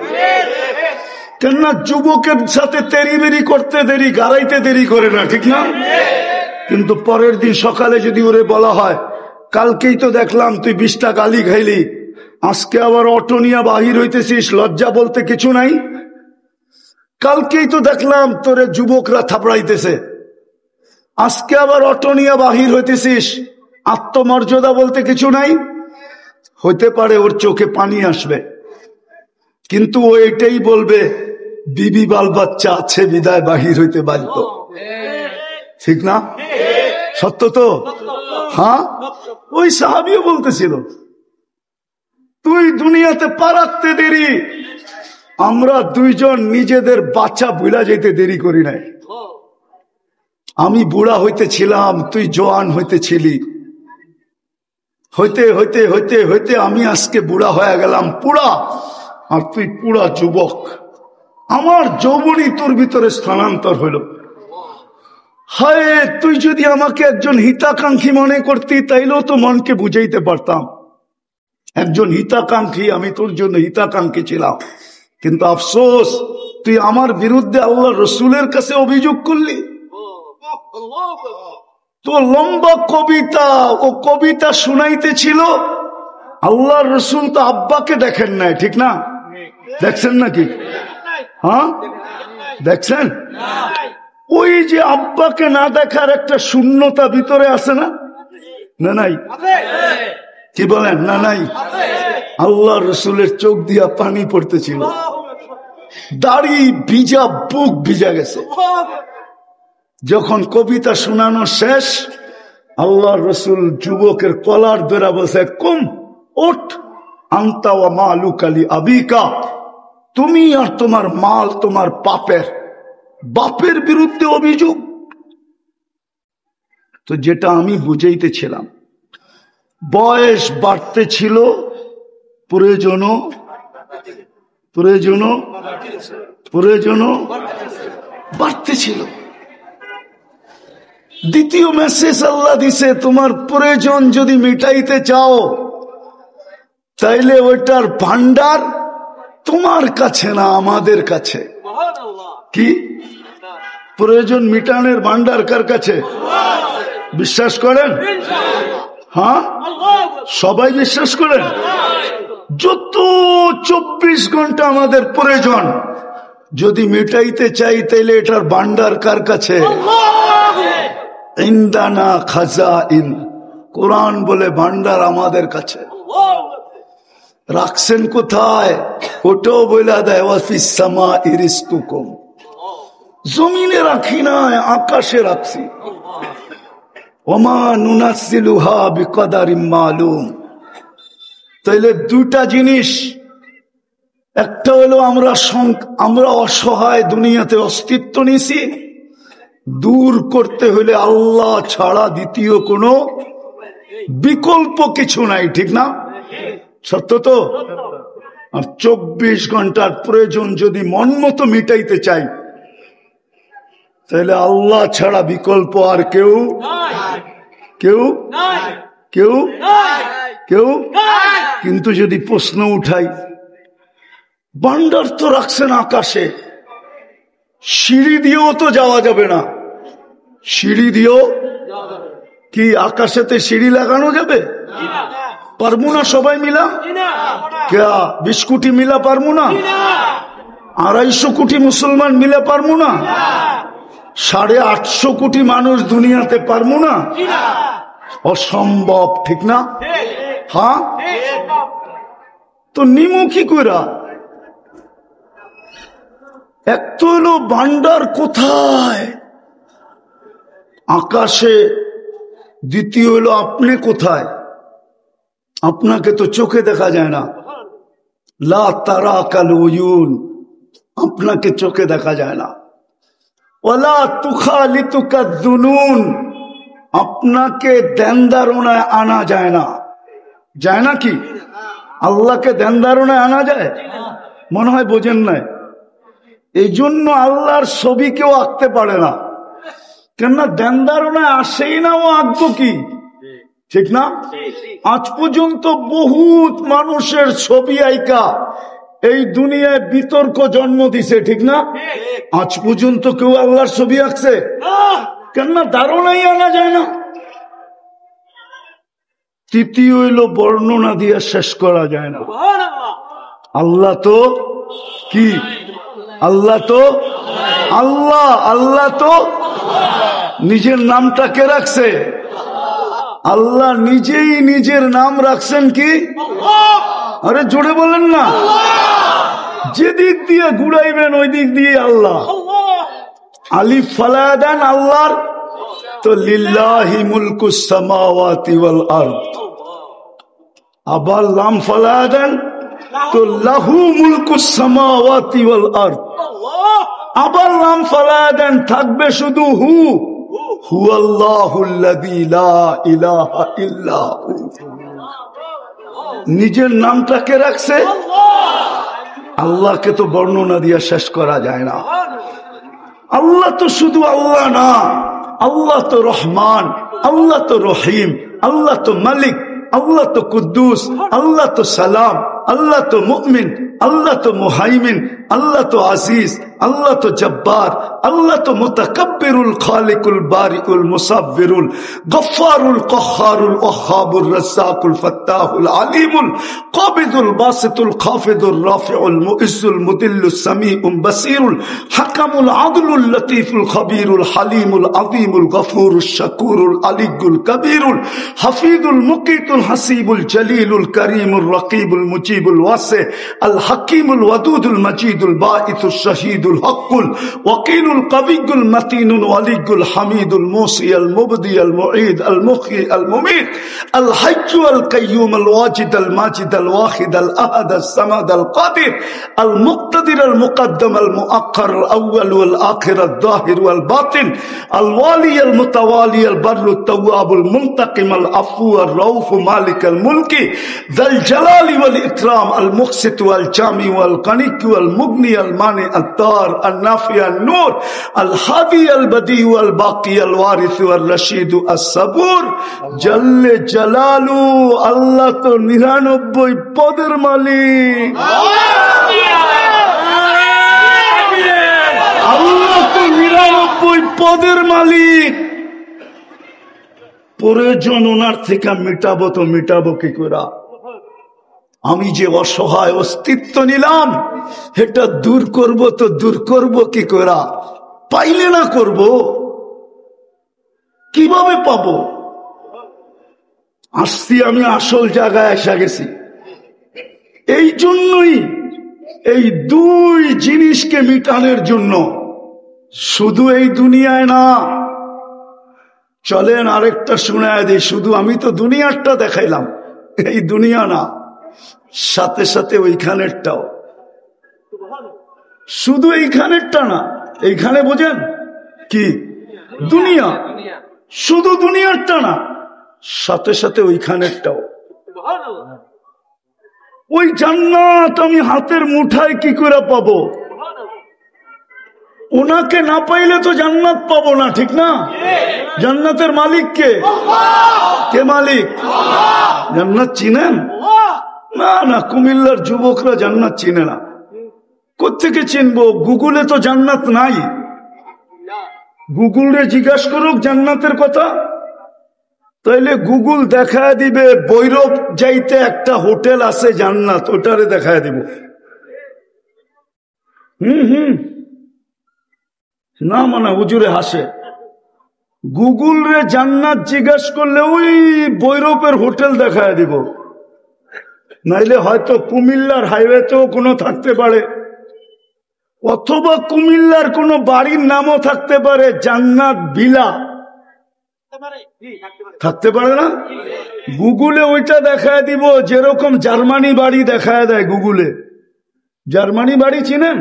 কেননা যুবকের সাথে তেরি করতে দেরি, গাড়াইতে দেরি করে না, ঠিক না? কিন্তু পরের দিন সকালে যদি ওরে বলা হয় কালকেই তো দেখলাম তুই 20টা গালি খাইলি, আজকে আবার অটো নিয়ে বাহির হইতেছিস, লজ্জা বলতে কিছু নাই? কালকেই তো দেখলাম তোরে যুবকরা থাপড়াইতেছে, আজকে আবার অটো নিয়ে বাহির হইতেছিস, আত্মমর্যাদা বলতে কিছু নাই? হইতে পারে ওর চোখে পানি আসবে, কিন্তু ও এটাই বলবে বিবি বাল বাচ্চা আছে বিদায় বাহির হইতে বাধ্য, ঠিক না? সত্য তো। হ্যাঁ, ওই সাহাবীও বলতেছিল তুই দুনিয়াতে পা রাখতে দেরি, আমরা 2 জন নিজেদের বাচ্চা ভুলা যেতে দেরি করি নাই। আমি বুড়া হইতেছিলাম, তুই জওয়ান হইতেছিলি, হইতে হইতে হইতে হইতে আমি আজকে বুড়া হয়ে গেলাম পুরা, আর তুই পুরা যুবক। আমার যৌবনী তোর ভিতরে স্থানান্তর হইল। হায়, তুই যদি আমাকে একজন হিতাকাঙ্ক্ষী মনে করতি তাইলেও তো মনকে বুঝাইতে পারতাম, একজন হিতাকাঙ্ক্ষী, আমি তোর জন্য হিতাকাঙ্ক্ষী ছিলাম। কিন্তু আফসোস, তুই আমার বিরুদ্ধে আল্লাহ রসুলের কাছে অভিযোগ করলি। তো লম্বা কবিতা, ও কবিতা শুনাইতেছিল, আল্লাহ রসুল তো আব্বাকে দেখেন নাই, ঠিক না? দেখছেন নাকি? হ্যাঁ দেখছেন? ওই যে আব্বাকে না দেখার একটা শূন্যতা ভিতরে আছে না? না নাই? কি বলেন? না নাই? আল্লাহ রসুলের চোখ দিয়া পানি পড়তেছিল, দাড়ি ভিজা, বুক ভিজা গেছে। যখন কবিতা শোনানো শেষ, আল্লাহ রসুল যুবকের কলার ধরে বলছে কুম ওঠ, আনতা ওয়া মালুকা লি আবিকা, তুমি আর তোমার মাল তোমার বাপের বিরুদ্ধে অভিযোগ। তো যেটা আমি বুঝাইতেছিলাম, বয়স বাড়তে ছিল, প্রয়োজনও বাড়তে ছিল। দ্বিতীয় মেসেজ আল্লাহ দিছে, তোমার প্রয়োজন যদি মিটাইতে চাও তাইলে ওইটার ভান্ডার তোমার কাছে না, আমাদের কাছে। কি প্রয়োজন মিটানোর ভান্ডার কার কাছে? বিশ্বাস করেন? হ্যাঁ, সবাই বিশ্বাস করেন? যত 24 ঘন্টা আমাদের প্রয়োজন যদি মিটাইতে চাই তাইলে এটার ভান্ডার কার কাছে? ইনদানা খাজাইন, কোরআন বলে ভান্ডার আমাদের কাছে। রাখছেন কোথায়? ওটাও বলে দেয় ওয়াফিস সামাই রিজকুকুম, জমিনে রাখি না, আকাশে রাখছি। ওমা নুনাজ্জিলুহা বিকদারিম মালুম। তাইলে দুইটা জিনিস, একটা হলো আমরা অসহায় দুনিয়াতে অস্তিত্ব নিছি, দূর করতে হলে আল্লাহ ছাড়া দ্বিতীয় কোনো বিকল্প কিছু নাই, ঠিক না? সত্য তো? আর 24 ঘন্টার প্রয়োজন যদি মন মতো মিটাইতে চাই, তাহলে আল্লাহ ছাড়া বিকল্প আর কেউ কেউ কেউ কেউ কিন্তু যদি প্রশ্ন উঠাই, ভান্ডার তো রাখছেন আকাশে, সিঁড়ি দিয়েও তো যাওয়া যাবে না, সিঁড়ি দিয়েও কি আকাশেতে সিঁড়ি লাগানো যাবে? পারবো না সবাই মিলা? क्या 20 কোটি মিলা পারবো না? 250 কোটি মুসলমান মিলে পারবো না? 850 কোটি মানুষ দুনিয়াতে পারবো না? অসম্ভব, ঠিক না? হ্যাঁ, তো নিমু কি কইরা? এক তো হলো ভান্ডার কোথায়? আকাশে। দ্বিতীয় হলো আপনি কোথায়? আপনাকে তো চোখে দেখা যায় না, লা তারাকাল উয়ুন, আপনাকে চোখে দেখা যায় না। ওয়ালা তুখালিতুকা যুনুন, আপনাকে ধ্যানধারণায় আনা যায় না। যায় না কি? আল্লাহকে ধ্যানধারণায় আনা যায়? মনে হয় বোঝেন নাই। এই জন্য আল্লাহর ছবি কেউ আঁকতে পারে না, কেননা ধ্যানধারণায় আসেই না, ও আঁকবো কি? ঠিক না? আজ পর্যন্ত বহুত মানুষের ছবি আইকা এই দুনিয়ায় বিতর্ক জন্ম দিছে, ঠিক না? আজ পর্যন্ত কেউ আল্লাহর ছবি আঁকছে? কেননা ধারণাই আনা যায় না। তৃতীয় হইল বর্ণনা দিয়ে শেষ করা যায় না। আল্লাহ তো কি? আল্লাহ তো আল্লাহ, আল্লাহ তো নিজের নামটা কে রাখছে? আল্লাহ নিজেই নিজের নাম রাখছেন কি? আরে জোরে বলেন না। যেদিক দিয়ে ঘুরাইবেন ওই দিক দিয়ে আল্লাহ। আলিফ ফালায়া দেন আল্লাহর, তো লিল্লাহি মুলকুস সামাওয়াতি ওয়াল আরদ। আবার লাম ফালায়া দেন, তো লাহু মুলকুস সামাওয়াতি ওয়াল আরদ। আবার লাম ফালায়া দেন, থাকবে শুধু হু, হুয়াল্লাহুল্লাযী লা ইলাহা ইল্লা হু। নিজের নামটাকে রাখছে। আল্লাহকে তো বর্ণনা দিয়ে শেষ করা যায় না। আল্লাহ তো শুধু আল্লাহ না, আল্লাহ তো রহমান, আল্লাহ তো রহিম, আল্লাহ তো মালিক, আল্লাহ তো কুদ্দুস, আল্লাহ তো সালাম, আল্লাহ তো মুমিন, আল্লাহ তো মুহাইমিন, আল্লাহ তো আজিজ, আল্লাহ তো জব্বার, আল্লাহ তো মুতাকাব্বিরুল খালিকুল বারিকুল মুসাব্বিরুল গফফারুল কহ্হারুল ওয়াহ্হাবুর রাজ্জাকুল ফাত্তাহুল আলিমুল কাবিদুল বাসিতুল খাফিদুর রাফিউল মুইজ্জুল মুদিল্লুস সামিউল বাসিরুল হাকামুল আদলুল লতীফুল খবীরুল হালিমুল আযীমুল গফুরুশ শাকুরুল আলিয়্যুল কবীরুল হাফিজুল মুকিতুল হাসিবুল জলিলুল করিমুর রকিবুল মুজিবুল ওয়াসি আল হাকিমুল ওয়াদুদুল মজিদুল বাঈসুশ শাহীদুল হকুল ওয়াকিলুল কবিয়ুল মতিনুল ওয়ালিয়ুল হামিদুল মুসি আল মুবদি আল মুঈদ আল মুখী আল মুমীত আল হাইয়্যু আল কাইয়্যুম আল ওয়াজিদ আল মাজিদ আল ওয়াহিদ আল আহাদ আল সামাদ আল কাদির আল মুক্তাদির আল মুকদ্দম আল মুআক্খার আল আউয়াল ওয়াল আখির আল যাহির ওয়াল বাতিন আল ওয়ালি আল মুতাওয়ালি আল বাররু তাওয়াব আল মুনতাকিম আল আফু আল রাউফ মালিক আল মুলকি যাল জালালি ওয়াল ইকরাম আল মুকসিত ওয়াল জামি ওয়াল কানিক ওয়াল মুগনি আল মানি আল তার আল নাফি আল নূর আল হাদি আল বদি ওয়াল বাকি আল ওয়ারিস ওয়াল রশিদ আস সাবুর জাল্লে জালালু। আল্লাহ তো 99 পদের মালিক। আল্লাহ তো 99 পদের মালিক। প্রয়োজন ওনার থেকে মিটাবো তো মিটাবো কি করে? আমি যে অসহায় অস্তিত্ব নিলাম, এটা দূর করব তো দূর করব কি করে? পাইলে না করব, কিভাবে পাবো? আসছি আমি আসল জায়গায় এসে গেছি। এই জন্যই এই দুই জিনিসকে মিটানোর জন্য শুধু এই দুনিয়ায় না, চলেন আরেকটা শোনায় দিই। শুধু আমি তো দুনিয়ারটা দেখাইলাম, এই দুনিয়া না, সাথে সাথে ওইখানেরটাও। শুধু এইখানেরটা না, এইখানে বোঝেন কি দুনিয়া, শুধু দুনিয়ারটা না, সাথে সাথে ওইখানেরটাও। ওই জান্নাত আমি হাতের মুঠায় কি করে পাবো? ওনাকে না পাইলে তো জান্নাত পাবো না, ঠিক না? জান্নাতের মালিক কে? কে মালিক? জান্নাত চিনেন? না না, কুমিল্লার যুবকরা জান্নাত চিনে না। কোত্থেকে চিনবো? গুগলে তো জান্নাত নাই। গুগলে জিজ্ঞাসা করুক জান্নাতের কথা, তাইলে গুগল দেখায় দিবে বৈরব যাইতে একটা হোটেল আছে জান্নাত, ওটারে দেখায় দিব। না মানে হুজুরে হাসে। গুগল রে জান্নাত জিজ্ঞাস করলে ওই বৈরবের হোটেল দেখায় দিব। নাইলে হয়তো কুমিল্লার হাইওয়েতেও কোনো থাকতে পারে, অথবা কুমিল্লার কোনো বাড়ির নামও থাকতে পারে জান্নাত ভিলা, থাকতে পারে না? গুগলে ওইটা দেখায় দিব, যেরকম জার্মানি বাড়ি দেখায় দেয় গুগলে। জার্মানি বাড়ি চিনেন?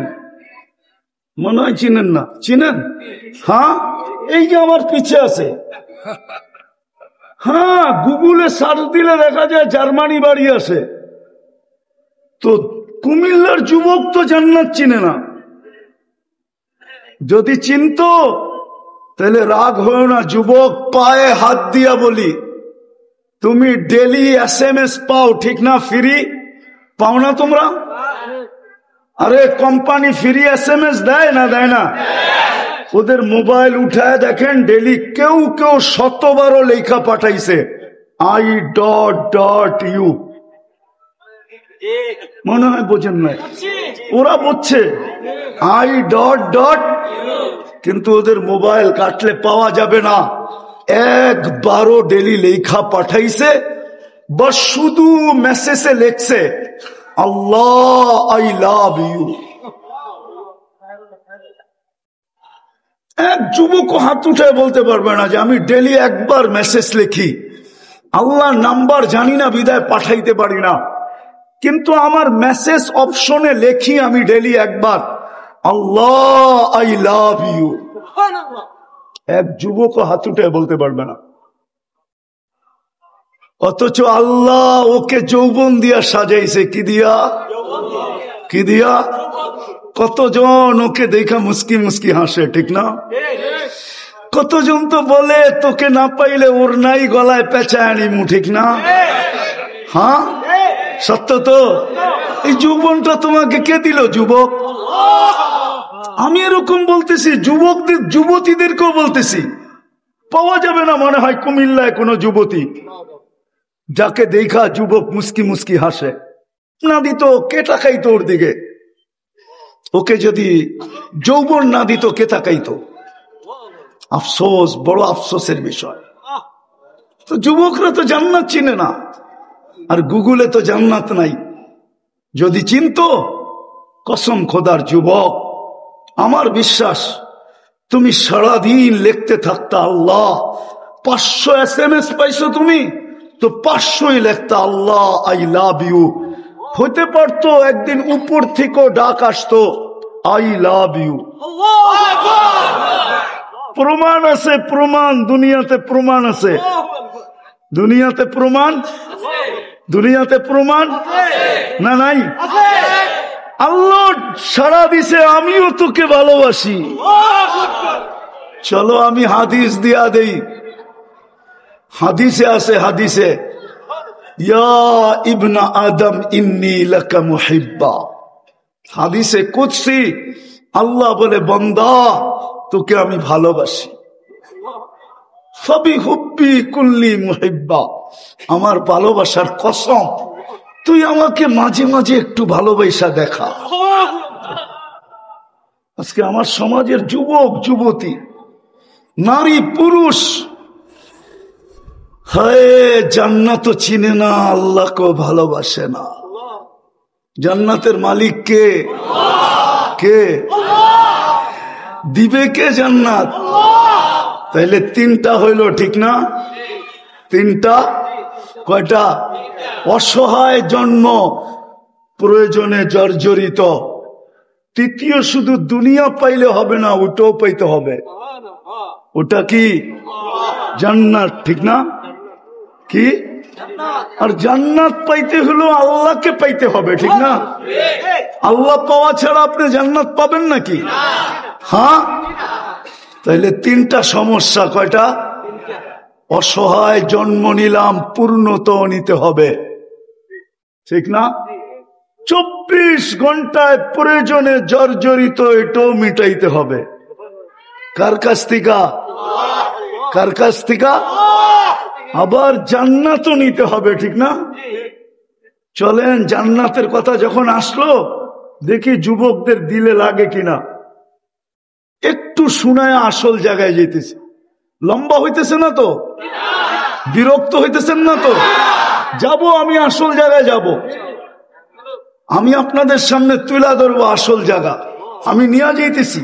মনে হয় চিনেন না। চিনেন? হ্যাঁ, এই যে আমার পিছে আছে। হ্যাঁ, গুগলে সার্চ দিলে দেখা যায় জার্মানি বাড়ি আছে। তো কুমিল্লার যুবক তো জান্নাত চিনে না। যদি চিনতো তাহলে রাগ হয় না। যুবক পায়ে হাত দিয়া বলি, তুমি ডেলি SMS পাও, ঠিক না? ফ্রি পাও না তোমরা? আরে কোম্পানি ফ্রি SMS দেয় না? দেয় না? ওদের মোবাইল উঠায় দেখেন, ডেলি কেউ কেউ 100 লেখা পাঠাইছে I.U। মনে হয় বোঝেন নাই, ওরা বুঝছে I.U, কিন্তু ওদের মোবাইল কাটলে পাওয়া যাবে না। 1 ডেলি লেখা পাঠাইছে, বা শুধু মেসেজে লেখছে আল্লাহ আই লাভ ইউ। এক যুবক হাত উঠে বলতে পারবে না যে আমি ডেলি একবার মেসেজ লিখি, আল্লাহ নাম্বার জানি না বিদায় পাঠাইতে পারি না, কিন্তু আমার মেসেজ অপশনে লেখি আমি ডেলি একবার আল্লাহ আই লাভ ইউ। এক যুবক হাত উঠে বলতে পারবে না। অথচ আল্লাহ ওকে যৌবন দিয়া সাজাইছে। কি দিয়া? কি দিয়া? কতজন ওকে দেখা মুস্কি মুস্কি হাসে, ঠিক না? কতজন তো বলে তোকে না পাইলে ওর নাই গলায় পেঁচায় আনিমু, ঠিক না? হ্যাঁ, সত্য তো। এই যৌবনটা তোমাকে কে দিল? যুবক। আমি এরকম বলতেছি, যুবকদের যুবতীদেরকেও বলতেছি, পাওয়া যাবে না মনে হয় কুমিল্লায় কোনো যুবতী যাকে দেখা যুবক মুস্কি মুস্কি হাসে। না দিত কে তাকাইতো ওর দিকে? ওকে যদি যৌবন না দিত কে তাকাইতো? আফসোস, বড় আফসোসের বিষয়। তো যুবকরা তো জান্নাত চিনে না, আর গুগলে তো জান্নাত নাই। যদি চিনতো, কসম খোদার যুবক, আমার বিশ্বাস তুমি সারাদিন লিখতে থাকতা আল্লাহ। 500 SMS পাইছো তুমি, তো 500ই লিখতা আল্লাহ আই লাভ ইউ। হতে পারতো একদিন উপর থেকে ডাক আসতো আই লাভ ইউ। প্রমাণ আছে, প্রমাণ দুনিয়াতে, প্রমাণ আছে দুনিয়াতে, প্রমাণ দুনিয়াতে, প্রমাণ না নাই? আল্লাহ সারা দিছে আমিও তোকে ভালোবাসি। চলো আমি হাদিস দিয়া দেই। হাদিসে আছে, হাদিসে ইয়া ইবনা আদম ইন্নী লাকা মুহিব্বা। হাদিসে কুদসি আল্লাহ বলে, বান্দা তোকে আমি ভালোবাসি। ফাবিহুব্বি কুল্লি মুহিব্বা, আমার ভালোবাসার কসম তুই আমাকে মাঝে মাঝে একটু ভালোবাসা দেখা। আজকে আমার সমাজের যুবক যুবতী, নারী পুরুষ, হায় জান্নাত চিনে না, আল্লাহকে ভালোবাসে না। জান্নাতের মালিক কে? কে দিবে? কে জান্নাত? তাইলে তিনটা হইল, ঠিক না? তিনটা। কয়টা? অসহায় জন্ম, প্রয়োজনে জর্জরিত। তৃতীয়, শুধু দুনিয়া পাইলে হবে না, ওটাও পাইতে হবে। ওটা কি? জান্নাত, ঠিক না? কি? আর জান্নাত পাইতে হলো আল্লাহকে পাইতে হবে, ঠিক না? আল্লাহ পাওয়া ছাড়া আপনি জান্নাত পাবেন নাকি? হ্যাঁ। তাইলে তিনটা সমস্যা। কয়টা? অসহায় জন্ম নিলাম, পূর্ণতাও নিতে হবে, ঠিক না? 24 ঘন্টায় প্রয়োজনে জর্জরিত, এটাও মিটাইতে হবে। কার কাছ থেকে? কার কাছ থেকে? আবার জান্নাতও নিতে হবে, ঠিক না? চলেন, জান্নাতের কথা যখন আসলো, দেখি যুবকদের দিলে লাগে কিনা। একটু শুনায় আসল জায়গায় যেতেছে। লম্বা হইতেছে না তো? বিরক্ত হইতেছেন না তো? যাব, আমি আসল জায়গায় যাব। আমি আপনাদের সামনে তুলা ধরবো আসল জায়গা। আমি নিয়ে যাইতেছি,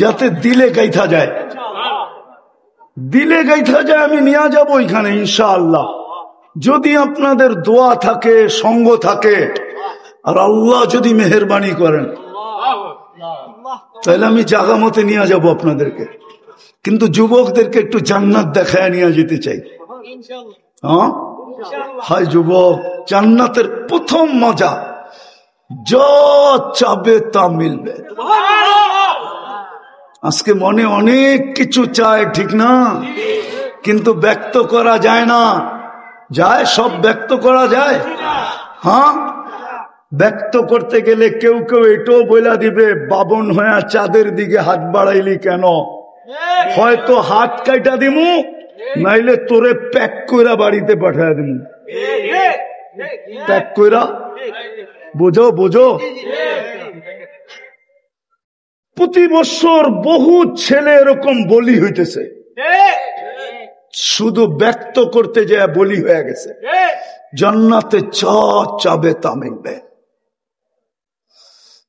যাতে দিলে গাইথা যায়। দিলে গাইথা যায়, আমি নিয়ে যাব ওইখানে ইনশাআল্লাহ। যদি আপনাদের দোয়া থাকে, সঙ্গ থাকে, আর আল্লাহ যদি মেহেরবানি করেন, তাহলে আমি জায়গা মতে নিয়ে যাব আপনাদেরকে। কিন্তু যুবকদেরকে একটু জান্নাত দেখায় নিয়ে যেতে চাই। হ্যাঁ, হায় যুবক, জান্নাতের প্রথম মজা, যা চাবে তা মিলবে। আজকে মনে অনেক কিছু চায়, ঠিক না? কিন্তু ব্যক্ত করা যায় না। যায়? সব ব্যক্ত করা যায়? হ্যাঁ। ব্যক্ত করতে গেলে কেউ কেউ এটাও বইলা দিবে, বাবন হয়ে চাঁদের দিকে হাত বাড়াইলি কেন? হয়তো হাত কাইটা দিমু, নাইলে তোরে প্যাক কইরা বাড়িতে পাঠায় দিমু। প্যাক কইরা, বোঝো বোঝো। প্রতি বছর বহু ছেলে এরকম বলি হইতেছে, শুধু ব্যক্ত করতে যায় বলি হয়ে গেছে। জান্নাতে যা চাবে তা মিলবে।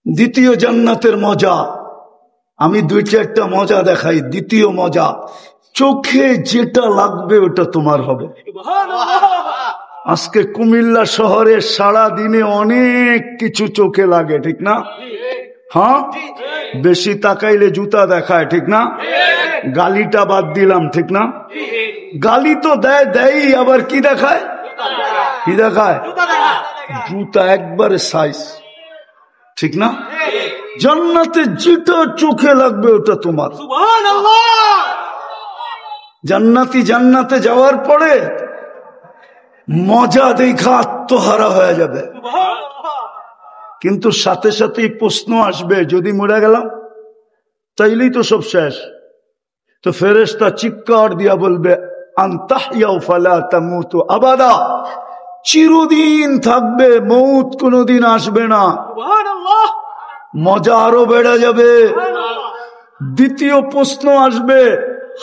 দ্বিতীয় জান্নাতের মজা, আমি 2-4টা মজা দেখাই। দ্বিতীয় মজা, চোখে যেটা লাগবে ওটা তোমার হবে। আজকে কুমিল্লা শহরে সারা দিনে অনেক কিছু চোখে লাগে, ঠিক না? হ্যাঁ, বেশি তাকাইলে জুতা দেখায়, ঠিক না? গালিটা বাদ দিলাম, ঠিক না? গালি তো দেয়, আবার কি দেখায়? কি দেখায়? জুতা একবারে সাইজ, ঠিক না? জান্নাতে যেটা চোখে লাগবে ওটা তোমার। জান্নাতি জান্নাতে যাওয়ার পরে মজা দেখা আত্মহারা হয়ে যাবে। কিন্তু সাথে সাথেই প্রশ্ন আসবে, যদি মরে গেলাম তাইলেই তো সব শেষ। তো ফেরেশতা চিৎকার দিয়া বলবে, আনতাহইয়াউ ফালা তামুতু আবাদা, চিরদিন থাকবে, মৌত কোনদিন আসবে না। মজা আরো বেড়ে যাবে। দ্বিতীয় প্রশ্ন আসবে,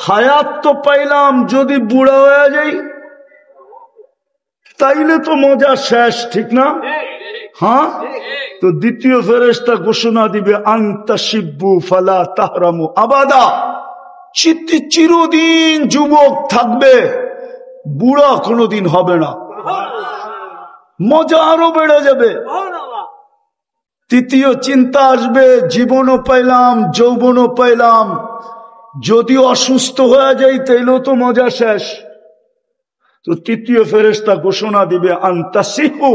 হায়াত তো পাইলাম, যদি বুড়া হয়ে যাই তাইলে তো মজা শেষ, ঠিক না? হ্যাঁ। তো দ্বিতীয় ফেরেশতা ঘোষণা দিবে, আনতাশিব্বু ফালা তাহরামু আবাদা, চিরদিন যুবক থাকবে, বুড়া কোনদিন হবে না। মজা আরো বেড়ে যাবে। তৃতীয় চিন্তা আসবে, জীবনও পাইলাম, যৌবনও পাইলাম, যদি অসুস্থ হয়ে যাই তাইলেও তো মজা শেষ। তো তৃতীয় ফেরেশতা ঘোষণা দিবে, আনতাসিহু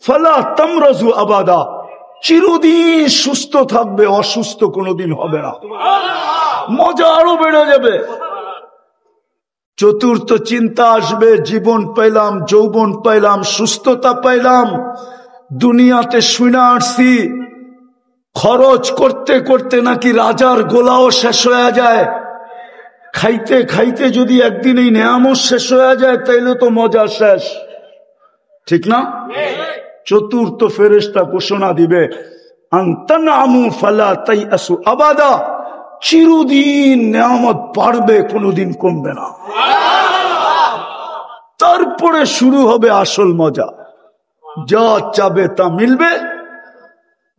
ফালা তামরাজু আবাদা, চিরদিন সুস্থ থাকবে, অসুস্থ কোনদিন হবে না। মজা আরো বেড়ে যাবে। চতুর্থ চিন্তা আসবে, জীবন পাইলাম, যৌবন পাইলাম, সুস্থতা পাইলাম, দুনিয়াতে শুনে আসছি খরচ করতে করতে নাকি রাজার গোলাও শেষ হয়ে যায়। খাইতে খাইতে যদি একদিন এই নেয়ামত শেষ হয়ে যায় তাইলে তো মজা শেষ, ঠিক না? চতুর্থ ফেরেশতা ঘোষণা দিবে, আনতানামু ফালা তাইয়াসু আবাদা, চিরদিন নেয়ামত বাড়বে, কোনদিন কমবে না। তারপরে শুরু হবে আসল মজা। যা চাবে তা মিলবে,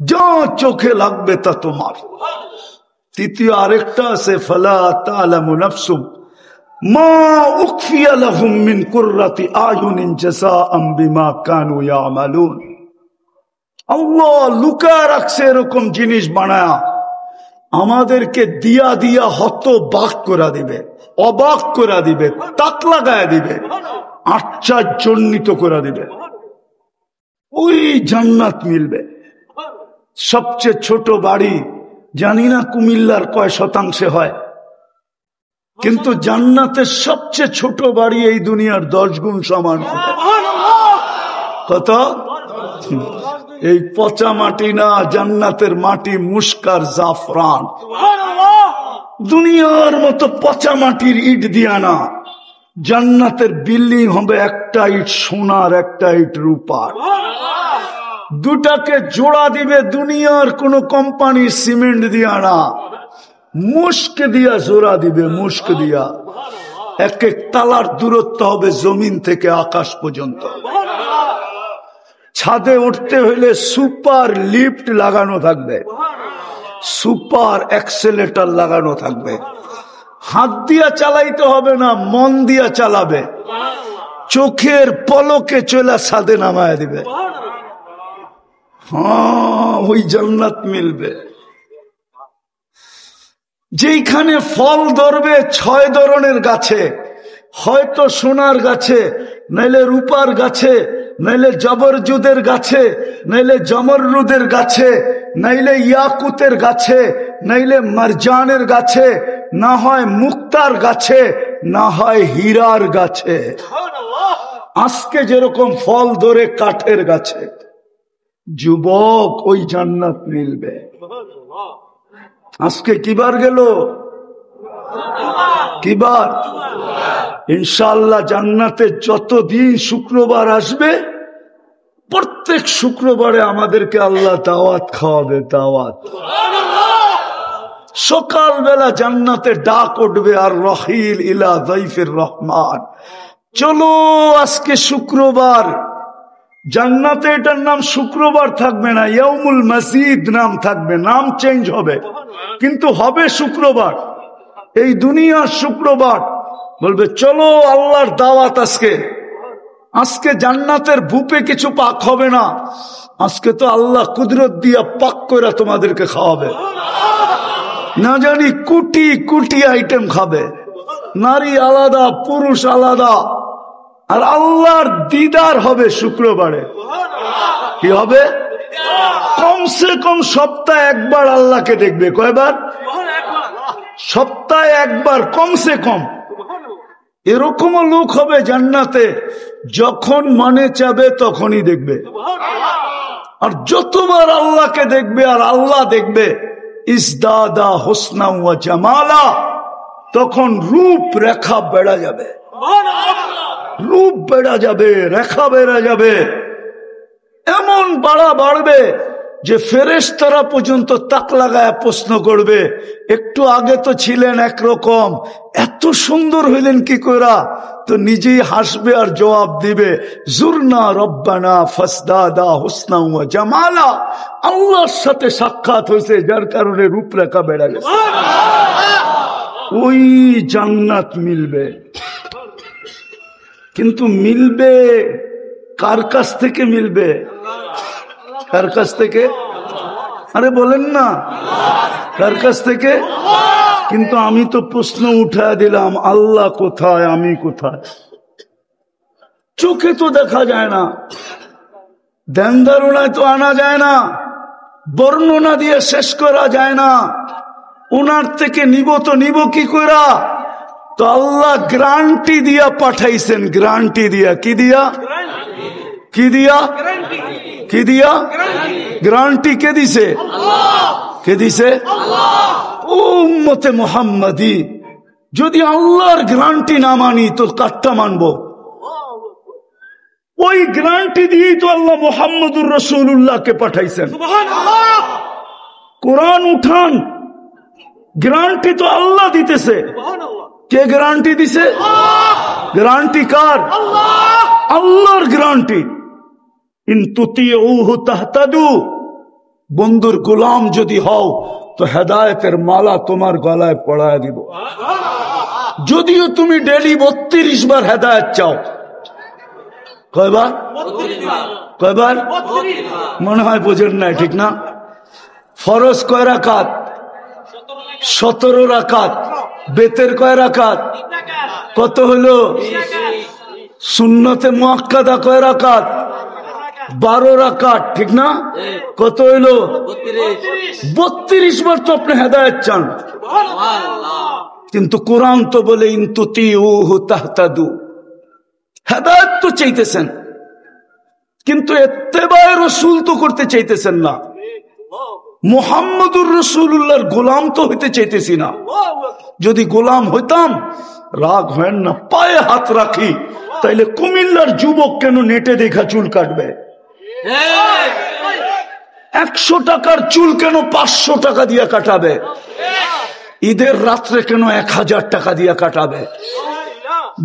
যা চোখে লাগবে তা তোমার। তৃতীয় আরেকটা আছে, ফালা তা'লামু নাফসুম মা উখফিয়া লাহুম মিন কুররাতি আয়ুনিন জাযাআম বিমা কানু ইয়ামালুন। আল্লাহ লুকায় রাখছে এরকম জিনিস বানায়া, আমাদেরকে দিয়া দিয়া হতবাক করে দিবে, অবাক করে দিবে, তাক লাগায় দিবে, আশ্চর্যান্বিত করে দিবে। ওই জান্নাত মিলবে। সবচেয়ে ছোট বাড়ি জানি না কুমিল্লার কয় শতাংশে হয়, কিন্তু জান্নাতের সবচেয়ে ছোট বাড়ি এই দুনিয়ার 10 গুণ সমান। কত? এই পচা মাটি না, জান্নাতের মাটি মুস্কার জাফরান। দুনিয়ার মতো পচা মাটির ইট দিয়া না, জান্নাতের বিল্ডিং হবে একটা ইট সোনার, একটা ইট রূপার। দুটাকে জোড়া দিবে দুনিয়ার কোন কোম্পানি সিমেন্ট দিয়া না, মুস্ক দিয়া জোড়া দিবে, মুস্ক দিয়া। এক এক তালার দূরত্ব হবে জমিন থেকে আকাশ পর্যন্ত। ছাদে উঠতে হইলে সুপার লিফট লাগানো থাকবে, সুপার অ্যাক্সেলেটর লাগানো থাকবে। হাত দিয়া চালাইতে হবে না, মন দিয়া চালাবে, চোখের পলকে চলে ছাদে নামায় দিবে। হ্যাঁ, ওই জান্নাত মিলবে যেখানে ফল ধরবে 6 ধরনের গাছে, হয়তো সোনার গাছে, নাইলে রূপার গাছে, নাইলে জবরজুদের গাছে, নাইলে জমররুদের গাছে, নাইলে ইয়াকুতের গাছে, নাইলে মারজানের গাছে, না হয় মুক্তার গাছে, না হয় হীরার গাছে। আজকে যেরকম ফল ধরে কাঠের গাছে, যুবক ওই জান্নাত মিলবে। আজকে কিবার গেল? কিবার? ইনশাআল্লাহ জান্নাতে যতদিন শুক্রবার আসবে, প্রত্যেক শুক্রবারে আমাদেরকে আল্লাহ দাওয়াত খাওয়াবে, দাওয়াত। সকালবেলা জান্নাতে ডাক উঠবে, আর রহিল ইলা যাইফির রহমান, চলো আজকে শুক্রবার। জান্নাতে এটার নাম শুক্রবার থাকবে না, ইয়াউমুল মাসিদ নাম থাকবে, নাম চেঞ্জ হবে, কিন্তু হবে শুক্রবার। এই দুনিয়ার শুক্রবার বলবে চলো আল্লাহর দাওয়াত আজকে। আজকে জান্নাতের ভূপে কিছু পাক হবে না, আজকে তো আল্লাহ কুদরত দিয়া পাক করে তোমাদেরকে খাওয়াবে। না জানি কোটি কোটি আইটেম খাবে, নারী আলাদা, পুরুষ আলাদা। আর আল্লাহর দিদার হবে শুক্রবারে। কি হবে? কমসে কম সপ্তাহে একবার আল্লাহকে দেখবে। কয়বার? সপ্তাহে একবার কমসে কম। এরকমও লোক হবে জান্নাতে, যখন মনে চাবে তখনই দেখবে। আর যতবার আল্লাহকে দেখবে আর আল্লাহ দেখবে, ইসদাদা হোসনা ওয়া জামালা, তখন রূপ রেখা বেড়া যাবে, রূপ বেড়া যাবে, রেখা বেড়া যাবে। এমন বাড়া বাড়বে যে ফেরেশতারা পর্যন্ত তাক লাগায় প্রশ্ন করবে, একটু আগে তো ছিলেন একরকম, এত সুন্দর হইলেন কি কইরা? তো নিজেই হাসবে আর জবাব দিবে, জুরনা রব্বানা ফাসদাদা হুসনা ওয়া জামালা। আল্লাহর সাথে সাক্ষাৎ হয়েছে, যার কারণে রূপরেখা বেড়ে গেছে। ওই জান্নাত মিলবে, কিন্তু মিলবে কার কাছ থেকে মিলবে? কার কাছ থেকে? আরে বলেন না, কার কাছ থেকে? কিন্তু আমি তো প্রশ্ন উঠায় দিলাম, আল্লাহ কোথায়, আমি কোথায়? চোখে তো দেখা যায় না, ধ্যান ধারণায় তো আনা যায় না, বর্ণনা দিয়ে শেষ করা যায় না। ওনার থেকে নিব তো নিব কি করা? তো আল্লাহ গ্যারান্টি দিয়া পাঠাইছেন, গ্যারান্টি দিয়া। কি দিয়া? কি দিয়া? কি দিয়া? গ্যারান্টি কে দিছে? কে দিছে? উম্মতে মুহাম্মাদি। যদি আল্লাহর গ্যারান্টি না মানি তো কারটা মানবো? ওই গ্যারান্টি দিয়েই তো আল্লাহ মুহাম্মদুর রাসূলুল্লাহকে পাঠাইছেন। কোরআন উঠান, গ্যারান্টি তো আল্লাহ দিতেছে। কে গ্যারান্টি দিছে? গ্যারান্টি কার? আল্লাহর গ্যারান্টি। ইন তুতিউহু তাহতাদু, বন্ধুর গোলাম যদি হও তো হেদায়েতের মালা তোমার গলায় পড়ায় দিব। যদিও তুমি ডেলি 32 বার হেদায়েত চাও। কয়বার? কয়বার? মনে হয় বোঝেন নাই, ঠিক না? ফরজ কয় রাকাত? 17 রাকাত। বেতের কয় রাকাত? কত হলো? সুন্নতে মুআক্কাদা কয় রাকাত? 12 রাকাত, ঠিক না? কত হইলো? 32 বার তো আপনি হেদায়েত চান। কিন্তু কোরআন তো বলে ইন তুতিউহু তাহতাদু, হেদায়েত তো চাইতেছেন, কিন্তু ইত্তেবায়ে রাসূল তো করতে চাইতেছেন না। মুহাম্মদুর রাসূলুল্লাহর গোলাম তো হইতে চাইতেছি না। যদি গোলাম হইতাম, রাগ হয় না, পায়ে হাত রাখি, তাইলে কুমিল্লার যুবক কেন নেটে দেখা চুল কাটবে? 100 টাকার চুল কেন 500 টাকা দিয়ে কাটাবে? ঈদের রাত্রে কেন 1000 টাকা দিয়ে কাটাবে?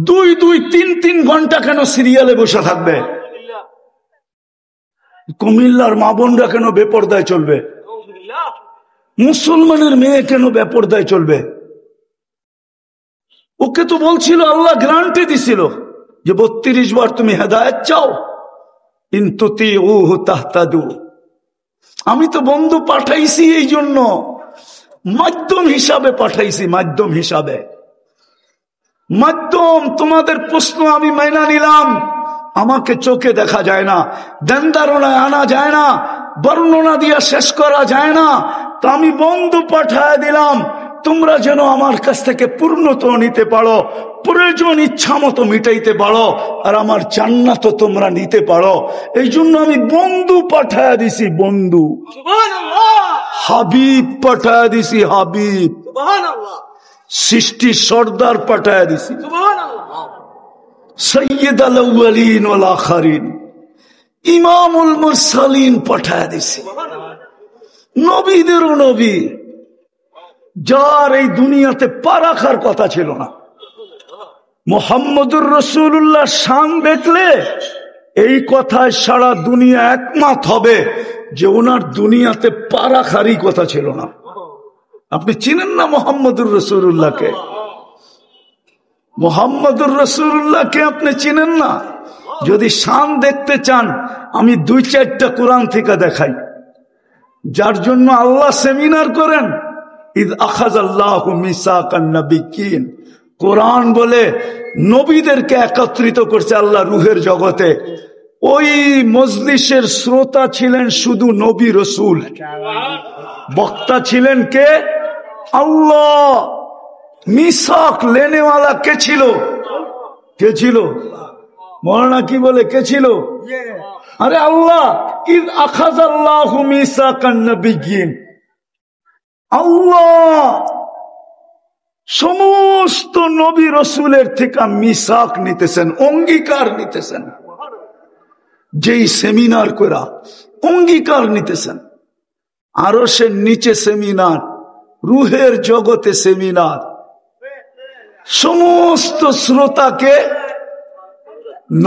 2-3 ঘন্টা কেন সিরিয়ালে বসে থাকবে? কুমিল্লার মা বোনরা কেন বেপরদায় চলবে? মুসলমানের মেয়ে কেন বেপরদায় চলবে? ওকে তো বলছিল, আল্লাহ গ্যারান্টি দিছিল যে 32 বার তুমি হেদায়েত চাও, ইন তুতিউহু তাহতাদু। আমি তো বন্ধু পাঠাইছি, এই জন্য মাধ্যম হিসাবে পাঠাইছি, মাধ্যম হিসাবে। মাধ্যম, তোমাদের প্রশ্ন আমি মাইনা নিলাম। আমাকে চোখে দেখা যায় না, দেনদারণায় আনা যায় না, বর্ণনা দিয়ে শেষ করা যায় না, তো আমি বন্ধু পাঠায় দিলাম, তোমরা যেন আমার কাছ থেকে পূর্ণত নিতে পারো, প্রয়োজন ইচ্ছা মতো মিটাইতে পারো, আর আমার জান্নাত তোমরা নিতে পারো। এই জন্য আমি বন্ধু পাঠায় দিছি, বন্ধু, হাবিব পাঠায় দিছি, হাবিব, সৃষ্টি সর্দার পাঠায় দিছি, সৈয়দ আল আউয়ালিন ওয়াল আখিরিন, ইমামুল মুরসালিন পাঠায় দিছি, নবীদেরও নবী, যার এই দুনিয়াতে পা রাখার কথা ছিল না। মুহাম্মদুর রাসূলুল্লাহ শান দেখলে এই কথায় সারা দুনিয়া একমত হবে যে ওনার দুনিয়াতে পা রাখারই কথা ছিল না। আপনি চিনেন না মুহাম্মদুর রাসূলুল্লাহকে? মুহাম্মদুর রাসূলুল্লাহকে আপনি চিনেন না? যদি শান দেখতে চান, আমি 2-4টা কোরআন থেকে দেখাই, যার জন্য আল্লাহ সেমিনার করেন। ইদ আখাযাল্লাহু মিসাকান নাবিয়্যিন, কোরআন বলে নবীদেরকে একত্রিত করছে আল্লাহ রূহের জগতে। ওই মজলিসের শ্রোতা ছিলেন শুধু নবী রাসূল, বক্তা ছিলেন কে? আল্লাহ। মিসাক লেনেওয়ালা কে ছিল? কে ছিল? মৌলানা কি বলে কে ছিল? আরে আল্লাহ। ইদ আখাযাল্লাহু মিসাকান নাবিয়্যিন, আল্লাহ সমস্ত নবী রসুলের থেকে মিসাক নিতেছেন, অঙ্গীকার নিতেছেন। যেই সেমিনার করা অঙ্গীকার নিতেছেন, আরশের নিচে সেমিনার, রুহের জগতে সেমিনার, সমস্ত শ্রোতাকে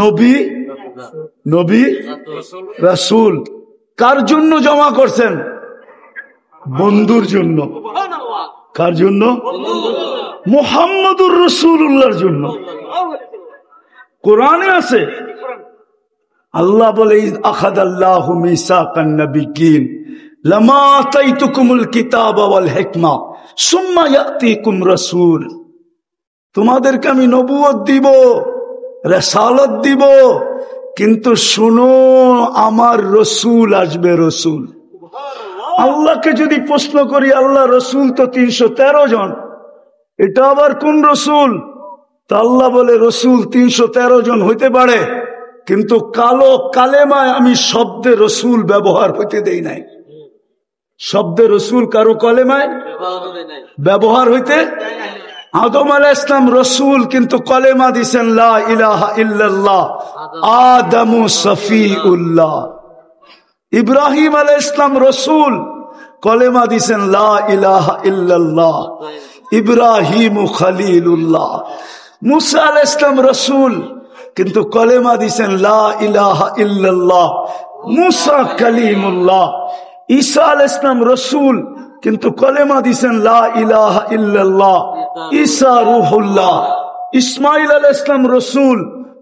নবী নবী রাসূল কার জন্য জমা করছেন? বন্ধুর জন্য। কার জন্য? মুহাম্মদুর রাসূলুল্লাহর জন্য। কোরআনে আছে, আল্লাহ বলে আখাযাল্লাহু মিসাকান নাবিয়্যিন লামা আতাইতুকুমুল কিতাবা ওয়াল হিকমা সুম্মা ইয়াতিকুম রাসূল, তোমাদেরকে আমি নবুয়ত দিব, রিসালাত দিব, কিন্তু শুনো আমার রসুল আসবে। রসুল, আল্লাহকে যদি প্রশ্ন করি, আল্লাহ রসুল তো 313 জন, এটা আবার কোন রসুল? তা আল্লাহ বলে রসুল 313 জন হইতে পারে, কিন্তু কালো কালেমায় আমি শব্দে রসুল ব্যবহার হইতে দেই নাই। শব্দে রসুল কারো কালেমায় ব্যবহার হইতে, আদম আলাইহিস সালাম রসুল, কিন্তু কলেমা দিছেন লা ইলাহা ইল্লাল্লাহ, আদমু সফিউল্লাহ। ইব্রাহিম আলাইহিস সালাম রসুল, কলেমা দিছেন লা ইলাহা ইল্লাল্লাহ, ইব্রাহিম খলিলুল্লাহ। মুসা আলাইহিস সালাম রসুল, কিন্তু কলেমা দিছেন লা ইলাহা ইল্লাল্লাহ। মুসা কালিমুল্লাহ, ঈসা আলাইহিস সালাম রসুল, কিন্তু কলেমা দিছেন লা ইলাহা ইল্লাল্লাহ। ঈসা রূহুল্লাহ। ইসমাঈল আলাইহিস সালাম রসুল,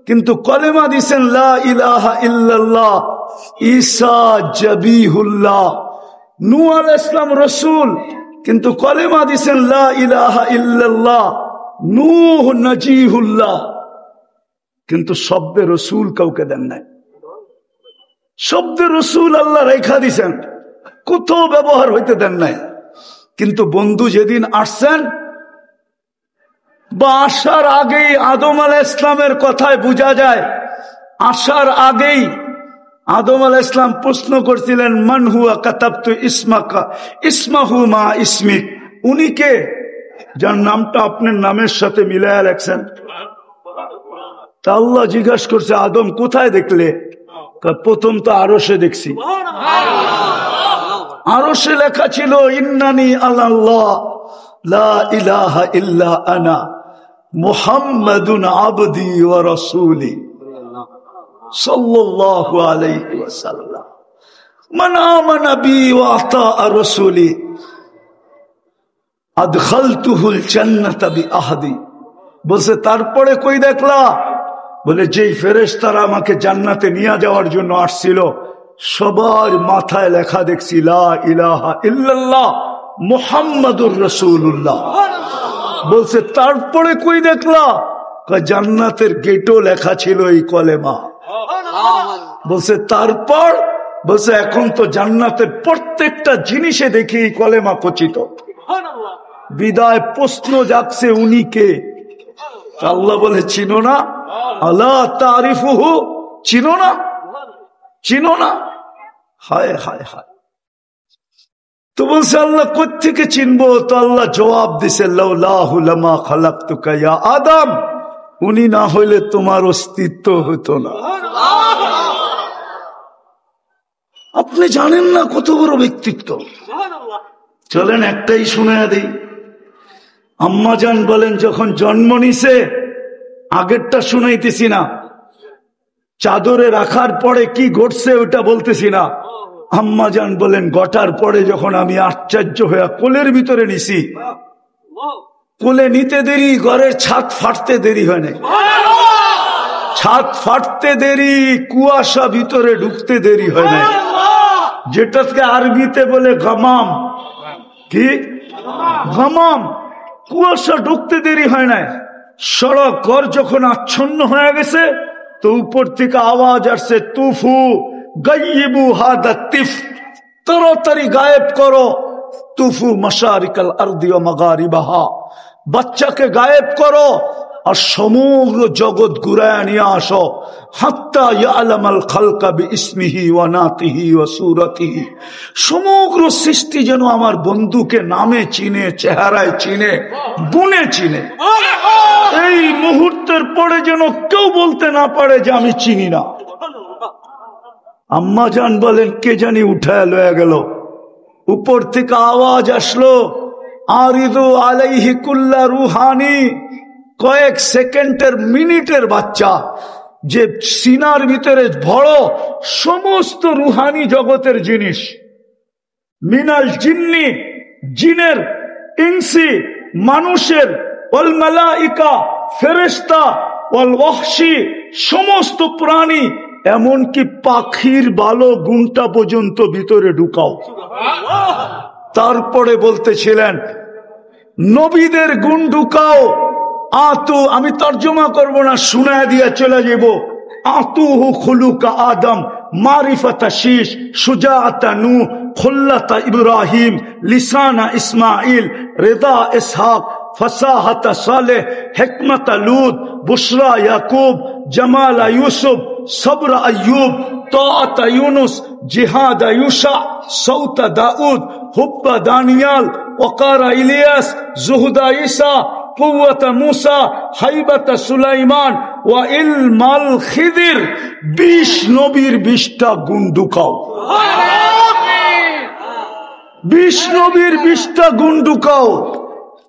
কিন্তু কলেমা দিছেন লা ইলাহা ইল্লাল্লাহ। ঈসা জবিহুল্লাহ। নূহ আলাইহিস সালাম রসুল, কিন্তু কলেমা দিছেন লা ইলাহা ইল্লাল্লাহ। নূহ নজিহুল্লাহ, কিন্তু শব্দে রসুল কাউকে দেন নাই। শব্দে রসুল আল্লাহ রেখা দিছেন, কোথাও ব্যবহার হইতে দেন নাই। কিন্তু বন্ধু যেদিন আসছেন বা আসার আগেই আদম আলাইহিস সালামের কথায় বোঝা যায়, আসার আগেই আদম আলাইহিস সালাম প্রশ্ন করছিলেন মান হুয়া কাতাবতু ইসমাকা ইসমাহু মা ইসমিক, উনি কে যার নামটা আপনার নামের সাথে মিলায়া রাখছেন। তা আল্লাহ জিজ্ঞাসা করছে আদম কোথায় দেখলে? প্রথম তো আরশে দেখছি। আরশে লেখা ছিল ইন্নানি আল্লাহ লা ইলাহা ইল্লা আনা মুহাম্মাদুন আবদি ওয়া রাসূলি সাল্লাল্লাহু আলাইহি ওয়াসাল্লাম মান আমানা বি ওয়া আতা রাসূলি আদখালতুহুল জান্নাতা বিআহদি। বলছে তারপরে কই দেখলা? বলে যেই ফেরেশতারা আমাকে জান্নাতে নিয়ে যাওয়ার জন্য আসছিল সবার মাথায় লেখা দেখছি লা ইলাহা ইল্লাল্লাহ মুহাম্মাদুর রাসূলুল্লাহ। বলছে তারপরে কই দেখলা? জান্নাতের গেটও লেখা ছিল এই কলেমা। বলছে তারপর? বলছে এখন তো জান্নাতের প্রত্যেকটা জিনিসে দেখি এই কলেমা খচিত। বিদায় প্রশ্ন জাগছে উনি কে? আল্লাহ বলে চিনো না? আলা তারিফুহু, চিনো না? চিনো না? হায় হায় হায়। তো বলছে আল্লাহ কোত্থেকে চিনবো? তো আল্লাহ জবাব দিছে লাউলাহু লামা খালাকতুকা ইয়া আদম, উনি না হইলে তোমার অস্তিত্ব হতো না। আপনি জানেন না কত বড় ব্যক্তিত্ব। চলেন একটাই শুনে দিই। আম্মাজান বলেন যখন জন্ম নিছে, আগেরটা শুনাইতেছি না, চাদরে রাখার পরে কি ঘটছে ওটা বলতেছি না। আম্মাজান বলেন গটার পরে যখন আমি আশ্চর্য হয়ে কোলের ভিতরে নিছি, কোলে নিতে দেরি, ঘরের ছাদ ফাটতে দেরি হয় না। ছাদ ফাটতে দেরি, কুয়াশা ভিতরে ঢুকতে দেরি হয় না, যেটাকে আরবিতে বলে গামাম। কি গামাম? কুয়াশা ঢুকতে দেরি হয় না। সড়ক ঘর যখন আচ্ছন্ন হয়ে গেছে তো উপর থেকে আওয়াজ আসছে তুফু গাইবু হাদা তিফ, তাড়াতাড়ি গায়েব করো। তুফু মাশারিকাল আরদি ওয়া মাগারিবাহা, বাচ্চাকে গায়েব করো আর সমগ্র জগৎ ঘুরায় নিয়ে আসো। হাত্তা ইয়ালামাল খালকা বিইসমিহি ওয়া নাতিহি ওয়া সূরাতিহি, সমগ্র সৃষ্টি যেন আমার বন্ধুকে নামে চিনে, চেহারায় চিনে, গুণে চিনে। এই মুহূর্তের পরে যেন কেউ বলতে না পারে যে আমি চিনি না। আম্মাজান বলেন কে জানি উঠায় লয়ে গেল। উপর থেকে আওয়াজ আসলো আরিদু আলাইহি কুল্লা রুহানি, কয়েক সেকেন্ডের মিনিটের বাচ্চা যে সিনার ভিতরে ভরো সমস্ত রুহানি জগতের জিনিস, মিনাল জিন্নি, জিনের, ইনসি, মানুষের, ওয়াল মালাইকা, ফেরেশতা, ওয়াল ওয়াহশি, সমস্ত প্রাণী, এমনকি পাখির ভালো গুণটা পর্যন্ত ভিতরে ঢুকাও। তারপরে বলতেছিলেন নবীদের গুণ ঢুকাও। আতু, আমি তর্জমা করব না, শুনায় দিয়া চলে যাব। আতুহু খুলুকা আদম, মারিফাতা শীশ, সুজাআতা নূহ, খুল্লাতা ইব্রাহিম, লিসানা ইসমাইল, রেদা ইসহাক, ফসাহাতা সালেহ, হিকমাতা লূত, বুশরা ইয়াকুব, জামালা ইউসুফ, সবর আয়ুব, তাআতা ইউনুস, জিহাদ ইউশা, সৌতা দাউদ, হুব্বা দানিয়াল, ওকারা ইলিয়াস, জুহদা ঈসা, কুওয়াতা মুসা, হাইবাতা সুলাইমান, ওয়া ইলমাল খিদির। 20 নবীর 20টা গুণ ঢুকাও। 20 নবীর 20টা গুণ ঢুকাও।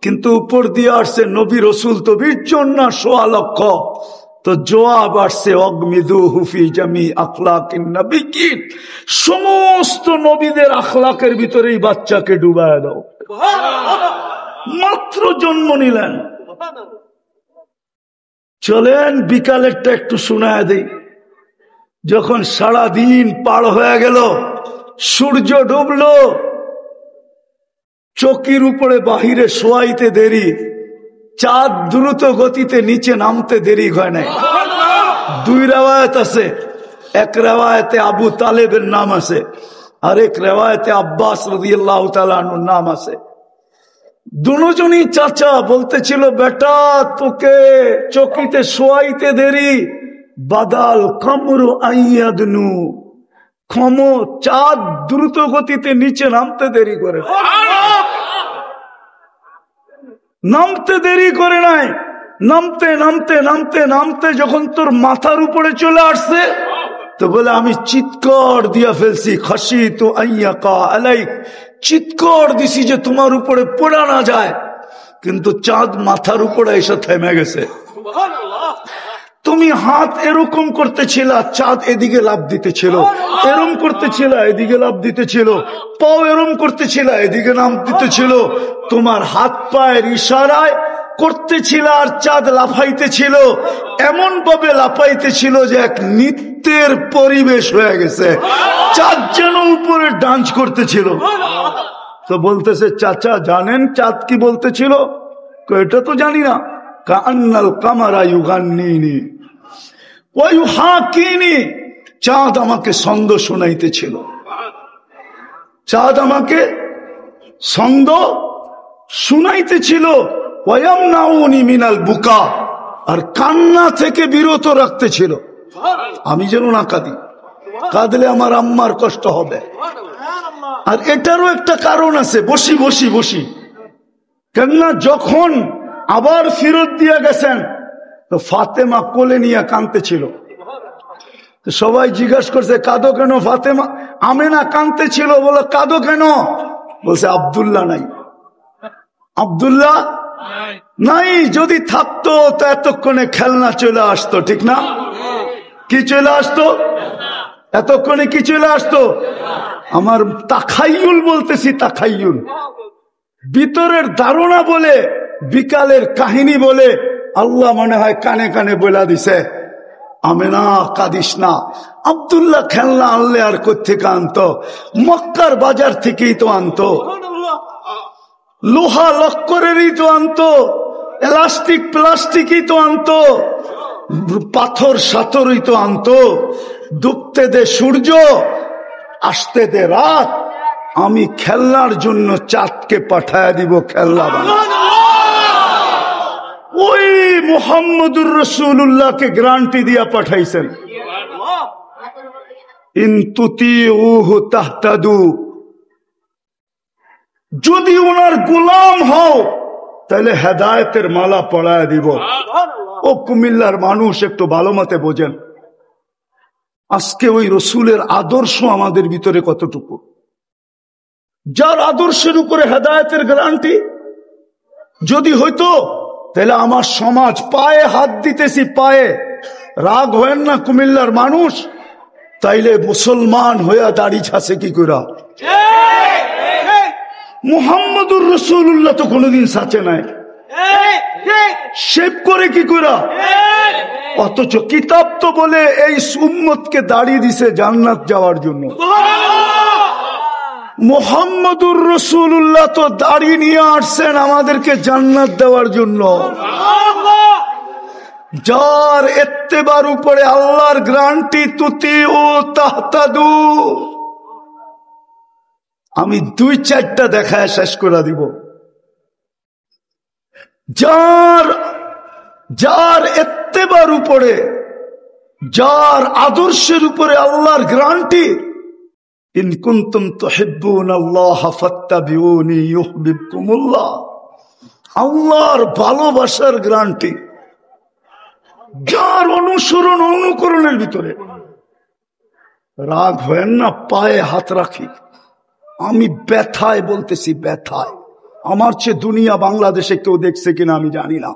কিন্তু উপর দিয়ে আসছে নবী রসুল তো 20 জন না, 1.25 লক্ষ। তো জবাব আসছে অগমিদুহু ফি জামি আখলাকিন নবিয়্যিন, সমস্ত নবীদের আখলাকের ভিতরেই বাচ্চাকে ডুবায় দাও। মাত্র জন্ম নিলেন। চলেন বিকালেরটা একটু শোনায় দেই। যখন সারা দিন পার হয়ে গেল, সূর্য ডুবলো, চকির উপরে বাহিরে শোয়াইতে দেরি, চাঁদ দ্রুত গতিতে নিচে নামতে দেরি হয় নাই। দুই রেওয়ায়েত আছে, এক রেওয়ায়েতে আবু তালেবের নাম আছে, আর এক রেওয়ায়েতে আব্বাস রাদিয়াল্লাহু তাআলা আনহুর নাম আছে। দুজনই চাচা বলতেছিল, বেটা তোকে চকিতে শোয়াইতে দেরি, বাদাল কামরু আইয়াদনু, ক্ষম চাঁদ দ্রুত গতিতে নিচে নামতে দেরি করে, নামতে দেরি করে নাই। নামতে নামতে নামতে নামতে যখন তোর মাথার উপরে চলে আসছে, তো বলে আমি চিৎকার দিয়া ফেলছি, খাশিতু আইয়াকা আলাইক, চিৎকার দিছি যে তোমার উপরে পড়া না যায়, কিন্তু চাঁদ মাথার উপরে এসে থেমে গেছে। তুমি হাত এরকম করতেছিল, চাঁদ এদিকে লাভ দিতেছিল, এরম করতেছিল, এদিকে লাভ দিতেছিল, পাও এরম করতেছিল, এদিকে নাম দিতেছিল, তোমার হাত পায়ের ইশারায় করতেছিল আর চাঁদ লাফাইতেছিল, এমন ভাবে লাফাইতেছিল যে এক নৃত্যের পরিবেশ হয়ে গেছে, চাঁদ যেন উপরে ডান্স করতেছিল। তো বলতেছে, চাচা জানেন চাঁদ কি বলতেছিল? এটা তো জানি না। কান্নাল কামারা ইউগান্নিনি ওয়া ইউহাকিনি, চাঁদ আমাকে ছন্দ শোনাইতেছিল, চাঁদ আমাকে ছন্দ শুনাইতেছিল, ওয়ায়ামনাউনি মিনাল বুকা, আর কান্না থেকে বিরত রাখতেছিল, আমি যেন না কাঁদি, কাঁদলে আমার আম্মার কষ্ট হবে। আর এটারও একটা কারণ আছে, বসি বসি বসি, কেননা যখন আবার ফিরত দিয়ে গেছেন, তো ফাতেমা কোলে নিয়ে কাঁদতেছিল। সবাই জিজ্ঞাসা করছে, কাঁদো কেন ফাতেমা? আমেনা কাঁদতেছিল, বলে কাঁদো কেন? বলছে আব্দুল্লাহ নাই। আব্দুল্লাহ নাই, যদি থাকতো তো এতক্ষণে খেলনা চলে আসতো, ঠিক না? কি চলে আসতো এতক্ষণে? কি চলে আসতো? আমার তাখাইয়ুল বলতেছি, তাখাইয়ুল, ভিতরের ধারণা বলে, বিকালের কাহিনী বলে আল্লাহ মনে হয় কানে কানে বলে দিছে, আমেনা কাঁদিস না। আব্দুল্লাহ খেলনা আনলে আর কোত্থেকে আনতো? মক্কার বাজার থেকেই তো আনতো, লোহা লক্করেরই তো আনতো, এলাস্টিক প্লাস্টিকই তো আনতো, পাথর সাথরই তো আনতো। ডুবতে দে সূর্য, আসতে দে রাত, আমি খেলনার জন্য চাঁদকে পাঠায় দিব খেলনা বানায়। ওই মুহাম্মদুর রাসূলুল্লাহকে গ্যারান্টি দিয়া পাঠাইছেন, ইন তুতিউহু তাহতাদু, যদি ওনার গোলাম হও তাহলে হেদায়েতের মালা পড়ায় দিব। ও কুমিল্লার মানুষ একটু ভালো মতে বোঝেন, আজকে ওই রসুলের আদর্শ আমাদের ভিতরে কতটুকু? যার আদর্শের উপরে হেদায়েতের গ্যারান্টি যদি হইতো, তাহলে আমার সমাজ, পায়ে হাত দিতেছি, পায়ে, রাগ হয় না কুমিল্লার মানুষ, তাইলে মুসলমান হইয়া দাড়ি ছাছে কি করে? মুহাম্মদুর রাসূলুল্লাহ তো কোনদিন সাচে নাই, শেভ করে কি করে? অথচ কিতাব তো বলে এই উম্মতকে দাড়ি দিছে জান্নাত যাওয়ার জন্য। মুহাম্মদুর রাসূলুল্লাহ তো দাড়ি নিয়ে আসছেন আমাদেরকে জান্নাত দেওয়ার জন্য। যার ইত্তেবার উপরে আল্লাহর গ্যারান্টি, তুতিউ তাহতাদু। আমি দুই চারটা দেখায় শেষ করে দিব। যার ইত্তেবার উপরে, যার আদর্শের উপরে আল্লাহর গ্যারান্টি, ইন কুনতুম তুহিব্বুনাল্লাহ ফাত্তাবিউনি ইউহিব্বুকুমুল্লাহ, আল্লাহর ভালোবাসার গ্যারান্টি, যার অনুসরণ অনুকরণের ভিতরে রাগ হয় না, পায়ে হাত রাখি। আমি ব্যথায় বলতেছি, ব্যথায়। আমার চেয়ে দুনিয়া বাংলাদেশে কেউ দেখছে কিনা আমি জানি না,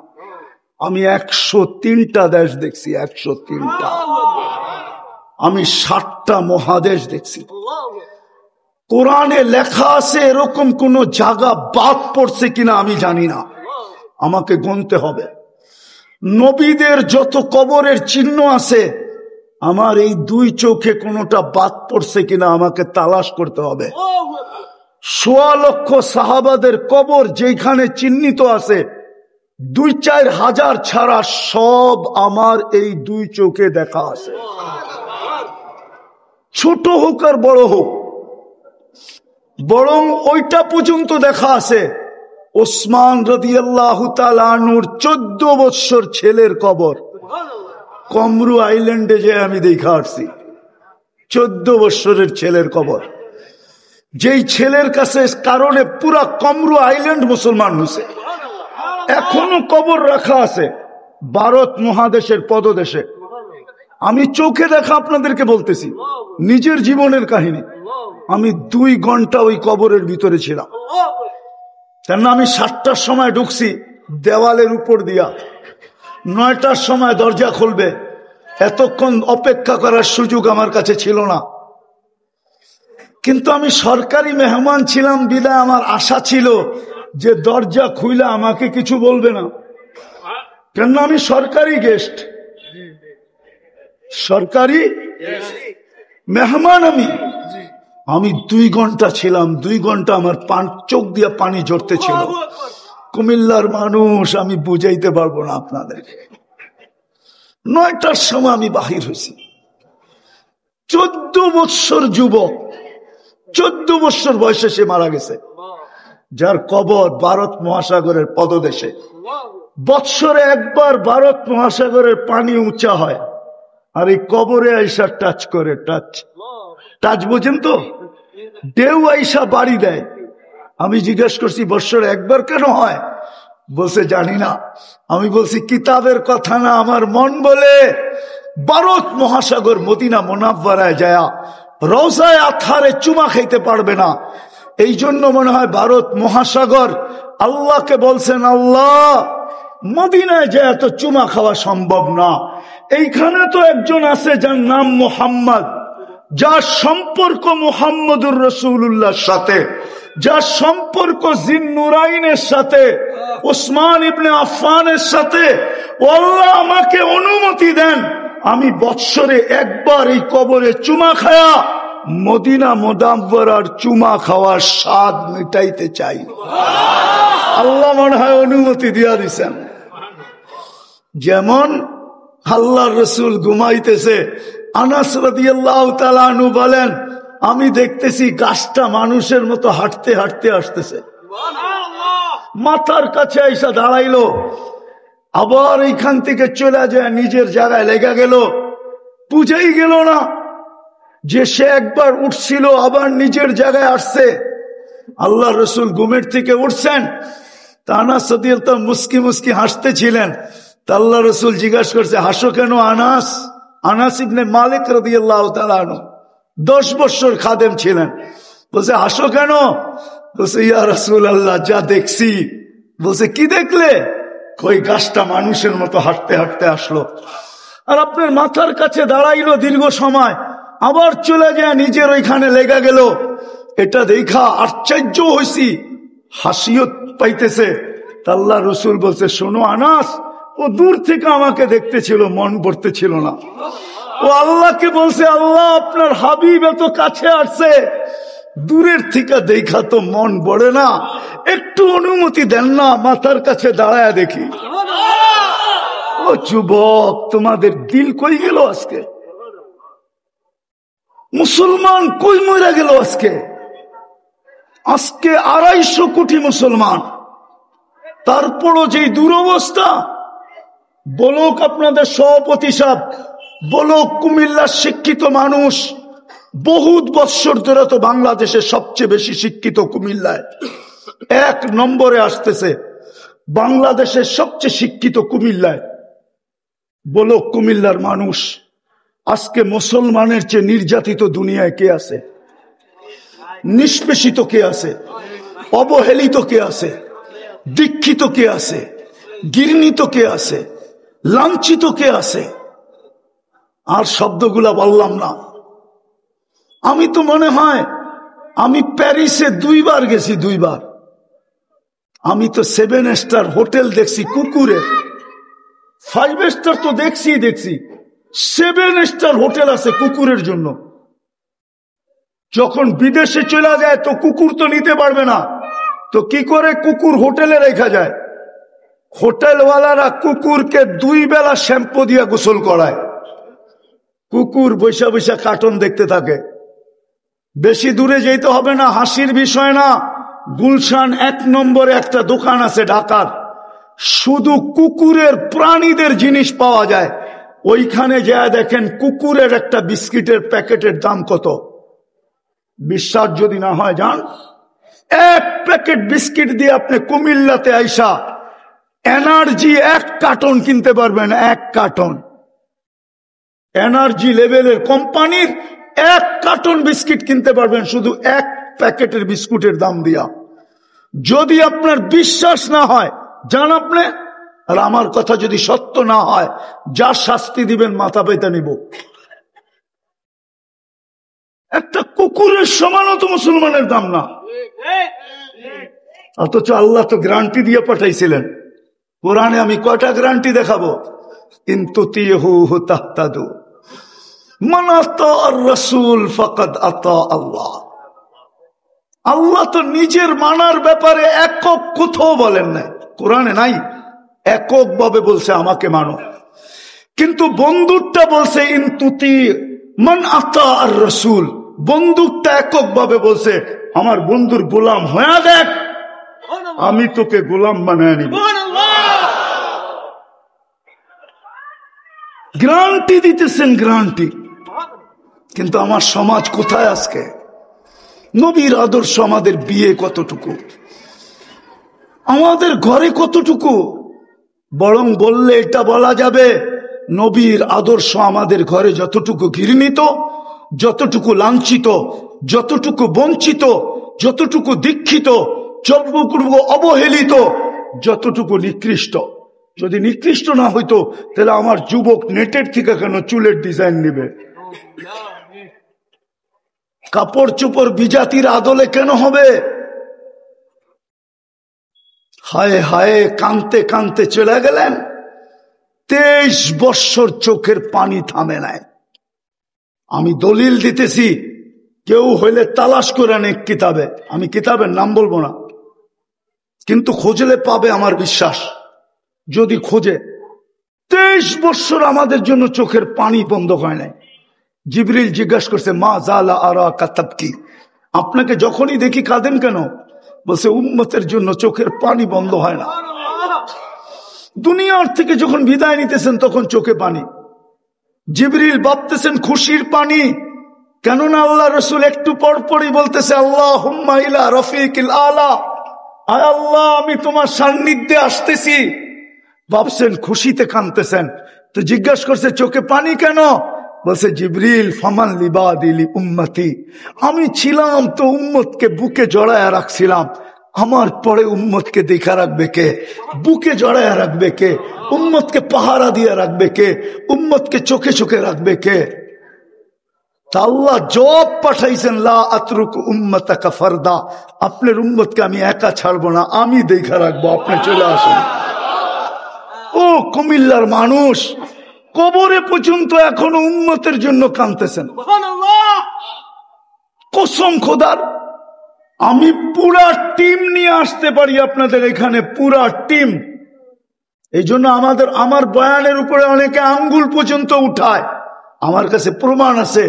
আমি 103টা দেশ দেখছি, 103টা। আমি 7টা মহাদেশ দেখছি। কোরআনে লেখা আছে এরকম কোন জায়গা বাদ পড়ছে কিনা আমি জানি না, আমাকে গুনতে হবে। নবীদের যত কবরের চিহ্ন আছে, আমার এই 2 চোখে কোনটা বাদ পড়ছে কিনা আমাকে তালাশ করতে হবে। 1.25 লক্ষ সাহাবাদের কবর যেখানে চিহ্নিত আছে, 2-4 হাজার ছাড়া সব আমার এই 2 চোখে দেখা আছে, ছোট হোক আর বড় হোক। বরং ওইটা পর্যন্ত দেখা আছে ওসমান রাদিয়াল্লাহু তাআলা আনহুর 14 বছর ছেলের কবর কমরু আইল্যান্ডে যে আমি দেখা আসছি। 14 বছরের ছেলের কবর, যেই ছেলের কাছে কারণে পুরা কমরু আইল্যান্ড মুসলমান হয়েছে। এখনো কবর রাখা আছে ভারত মহাদেশের পদদেশে। আমি চোখে দেখা আপনাদেরকে বলতেছি, নিজের জীবনের কাহিনী। আমি 2 ঘন্টা ওই কবরের ভিতরে ছিলাম, কেননা আমি 7টার সময় ঢুকছি দেওয়ালের উপর দিয়া, 9টার সময় দরজা খুলবে। এতক্ষণ অপেক্ষা করার সুযোগ আমার কাছে ছিল না, কিন্তু আমি সরকারি মেহমান ছিলাম বিদায় আমার আশা ছিল যে দরজা খুইলে আমাকে কিছু বলবে না, কেননা আমি সরকারি গেস্ট, সরকারি মেহমান। আমি 2 ঘন্টা ছিলাম। 2 ঘন্টা আমার চোখ দিয়ে পানি ঝরতে ছিল। কুমিল্লার মানুষ, আমি বুঝাইতে পারবো না আপনাদেরকে। 9টার সময় আমি বাহির হয়েছি। 14 বছর যুবক, 14 বছর বয়সে সে মারা গেছে, যার কবর ভারত মহাসাগরের পদদেশে। বৎসরে একবার ভারত মহাসাগরের পানি উঁচা হয়, আর এই কবরে আইসা টাচ করে, টাচ বোঝেন তো, ঢেউ আইসা বাড়ি দেয়। আমি জিজ্ঞেস করছি বৎসরে একবার কেন হয়? বলছে জানি না। আমি বলছি কিতাবের কথা না, আমার মন বলে ভারত মহাসাগর মদিনা মুনাফফারায় যায়া রওজায়ে আতহারে চুমা খাইতে পারবে না, এই জন্য মনে হয় ভারত মহাসাগর আল্লাহকে বলছেন, আল্লাহ মদিনায় যায় তো চুমা খাওয়া সম্ভব না, এইখানে তো একজন আছে যার নাম মুহাম্মদ, যার সম্পর্ক মুহাম্মদুর রাসূলুল্লাহর সাথে, যার সম্পর্ক জিন্নুরাইনের সাথে, উসমান ইবনে আফফানের সাথে। আল্লাহ আমাকে অনুমতি দেন, আমি বৎসরে একবার এই কবরে চুমা খায়া মদিনা মুনাফফারার চুমা খাওয়ার স্বাদ মিটাইতে চাই। আল্লাহ মনে হয় অনুমতি দিয়া দিছেন। যেমন আল্লাহর রাসূল ঘুমাইতেছে, আনাস রাদিয়াল্লাহু তাআলা আনহু বলেন, আমি দেখতেছি গাছটা মানুষের মতো হাঁটতে হাঁটতে আসতেছে, মাথার কাছে এসে দাঁড়াইলো, আবার এইখান থেকে চলে যায় নিজের জায়গায় লেগে গেল। বুঝেই গেল না যে সে একবার উঠছিল আবার নিজের জায়গায় আসছে। আল্লাহ রসুল ঘুমের থেকে উঠছেন, তা আনাস রাদিয়াল্লাহু মুস্কি মুস্কি হাসতেছিলেন। তা আল্লাহ রসুল জিজ্ঞাসা করছে, হাসো কেন আনাস? আনাস ইবনে মালিক রাদিয়াল্লাহু তাআলা আনহু 10 বছর খাদেম ছিলেন। বলছে হাসো কেন? বলছে ইয়া রাসূলুল্লাহ, যা দেখছি। বলছে কি দেখলে? ওই গাছটা মানুষের মতো হাঁটতে হাঁটতে আসলো, আর আপনার মাথার কাছে দাঁড়াইলো দীর্ঘ সময়, আবার চলে যায় নিজের ওইখানে লেগে গেল। এটা দেখা আশ্চর্য হয়েছি, হাসিও পাইতেছে। আল্লাহ রসুল বলছে, শোনো আনাস, ও দূর থেকে আমাকে দেখতেছিল, মন পড়তেছিল না। ও আল্লাহকে বলছে, আল্লাহ আপনার হাবিব এত কাছে আসছে, দূরের থেকে দেখা তো মন পড়ে না, একটু অনুমতি দেন না, মাথার কাছে দাঁড়ায় দেখি। ও যুবক, তোমাদের দিল কই গেল আজকে? মুসলমান কই মরে গেল আজকে? আজকে 250 কোটি মুসলমান, তারপরও যে দুরবস্থা। বলুক আপনাদের সভাপতি সাহেব, বলুক কুমিল্লার শিক্ষিত মানুষ, বহুত বৎসর ধরে তো বাংলাদেশের সবচেয়ে বেশি শিক্ষিত কুমিল্লায় 1 নম্বরে আসতেছে, বাংলাদেশের সবচেয়ে শিক্ষিত কুমিল্লায়। বলুক কুমিল্লার মানুষ, আজকে মুসলমানের চেয়ে নির্যাতিত দুনিয়ায় কে আছে? নিষ্পেষিত কে আছে? অবহেলিত কে আছে? দীক্ষিত কে আছে? ঘৃণিত কে আছে, লাঞ্ছিত কে আছে? আর শব্দগুলা বললাম না। আমি তো মনে হয় আমি প্যারিসে 2 বার গেছি, 2 বার। আমি তো 7 স্টার হোটেল দেখছি কুকুরের, 5 স্টার তো দেখছি, 7 স্টার হোটেল আছে কুকুরের জন্য। যখন বিদেশে চলে যায় তো কুকুর তো নিতে পারবে না, তো কি করে কুকুর হোটেলে রেখা যায়? হোটেলওয়ালারা কুকুরকে 2 বেলা শ্যাম্পু দিয়ে গোসল করায়। কুকুর বৈশা বৈশা কার্টুন দেখতে থাকে। বেশি দূরে যেতে হবে না, হাসির বিষয় না। গুলশান 1 নম্বরে একটা দোকান আছে ঢাকার, শুধু কুকুরের প্রাণীদের জিনিস পাওয়া যায়। ওইখানে যায় দেখেন কুকুরের একটা বিস্কিটের প্যাকেটের দাম কত। বিশ্বাস যদি না হয় যান, 1 প্যাকেট বিস্কিট দিয়ে আপনি কুমিল্লাতে আইসা এনার্জি 1 কার্টন কিনতে পারবেন। 1 কার্টন এনার্জি লেভেলের কোম্পানির 1 কার্টন বিস্কিট কিনতে পারবেন শুধু 1 প্যাকেটের বিস্কুটের দাম দিয়া। যদি আপনার বিশ্বাস না হয় জান আপনি, আর আমার কথা যদি সত্য না হয়, যা শাস্তি দিবেন মাথা পেতে নিব। একটা কুকুরের সমানও তো মুসলমানের দাম না, অথচ আল্লাহ তো গ্যারান্টি দিয়ে পাঠাইছিলেন। কোরআনে আমি কয়টা গ্যারান্টি দেখাবো? কিন্তু মান আতা রাসূল ফাকাদ আতা আল্লাহ। আল্লাহ তো নিজের মানার ব্যাপারে একক কোথাও বলেন না, কোরআনে নাই। একক ভাবে বলছে আমাকে মানো, কিন্তু বন্ধুরটা বলছে ইনতুতি মান আতা আর রাসূল। বন্ধুরটা একক ভাবে বলছে আমার বন্ধুর গোলাম হয়ে দেখ, আমি তোকে গোলাম বানায় নিব। গ্যারান্টি দিতেছেন, গ্যারান্টি। কিন্তু আমার সমাজ কোথায় আজকে? নবীর আদর্শ আমাদের বিয়ে কতটুকু, আমাদের ঘরে কতটুকু? বরং বললে এটা বলা যাবে নবীর আদর্শ আমাদের ঘরে যতটুকু ঘৃণিত, যতটুকু লাঞ্ছিত, যতটুকু বঞ্চিত, যতটুকু দীক্ষিত, যতটুকু অবহেলিত, যতটুকু নিকৃষ্ট। যদি নিকৃষ্ট না হইতো তাহলে আমার যুবক নেটের থেকে কেন চুলের ডিজাইন নেবে? কাপড় চোপড় বিজাতির আদলে কেন হবে? হায় হায়, কানতে কানতে চলে গেলেন। 23 বৎসর চোখের পানি থামে নাই। আমি দলিল দিতেছি, কেউ হইলে তালাশ করে নেক কিতাবে, আমি কিতাবের নাম বলবো না, কিন্তু খোঁজলে পাবে আমার বিশ্বাস। যদি খোঁজে 23 বৎসর আমাদের জন্য চোখের পানি বন্ধ হয় নাই। জিবরিল জিজ্ঞাসা করছে মা জালা আরা কাতাবকি, আপনাকে যখনই দেখি কাঁদেন কেন? বলছে উম্মতের জন্য চোখের পানি বন্ধ হয় না। দুনিয়ার থেকে যখন বিদায় নিতেছেন তখন চোখে পানি। জিবরিল ভাবতেছেন খুশির পানি, কেননা আল্লাহ রসুল একটু পর পরই বলতেছে আল্লাহুম্মা ইলা রফিকিল আলা, আয় আল্লাহ আমি তোমার সান্নিধ্যে আসতেছি। ভাবছেন খুশিতে কাঁদতেছেন, তো জিজ্ঞাসা করছে চোখে পানি কেন? বলছে জিবরিল ফামান লিবাদিলি উম্মতি, আমি ছিলাম তো উম্মতকে বুকে জড়ায়া রাখছিলাম, আমার পরে উম্মতকে দেখা রাখবে কে? বুকে জড়ায়া রাখবে কে? উম্মতকে পাহারা দিয়ে রাখবে কে? উম্মতকে চোখে চোখে রাখবে কে? তা আল্লাহ জবাব পাঠাইছেন লা আতরুক উম্মতাকা ফারদা, আপনার উম্মতকে আমি একা ছাড়বো না, আমি দেখা রাখবো, আপনি চলে আসুন। ও কুমিল্লার মানুষ, কবরে পর্যন্ত এখনো উম্মতের জন্য কাঁদতেছেন। কসম খোদার, আমি পুরা টিম নিয়ে আসতে পারি আপনাদের এখানে, পুরা টিম। এই জন্য আমার বয়ানের উপরে অনেকে আঙ্গুল পর্যন্ত উঠায়। আমার কাছে প্রমাণ আছে,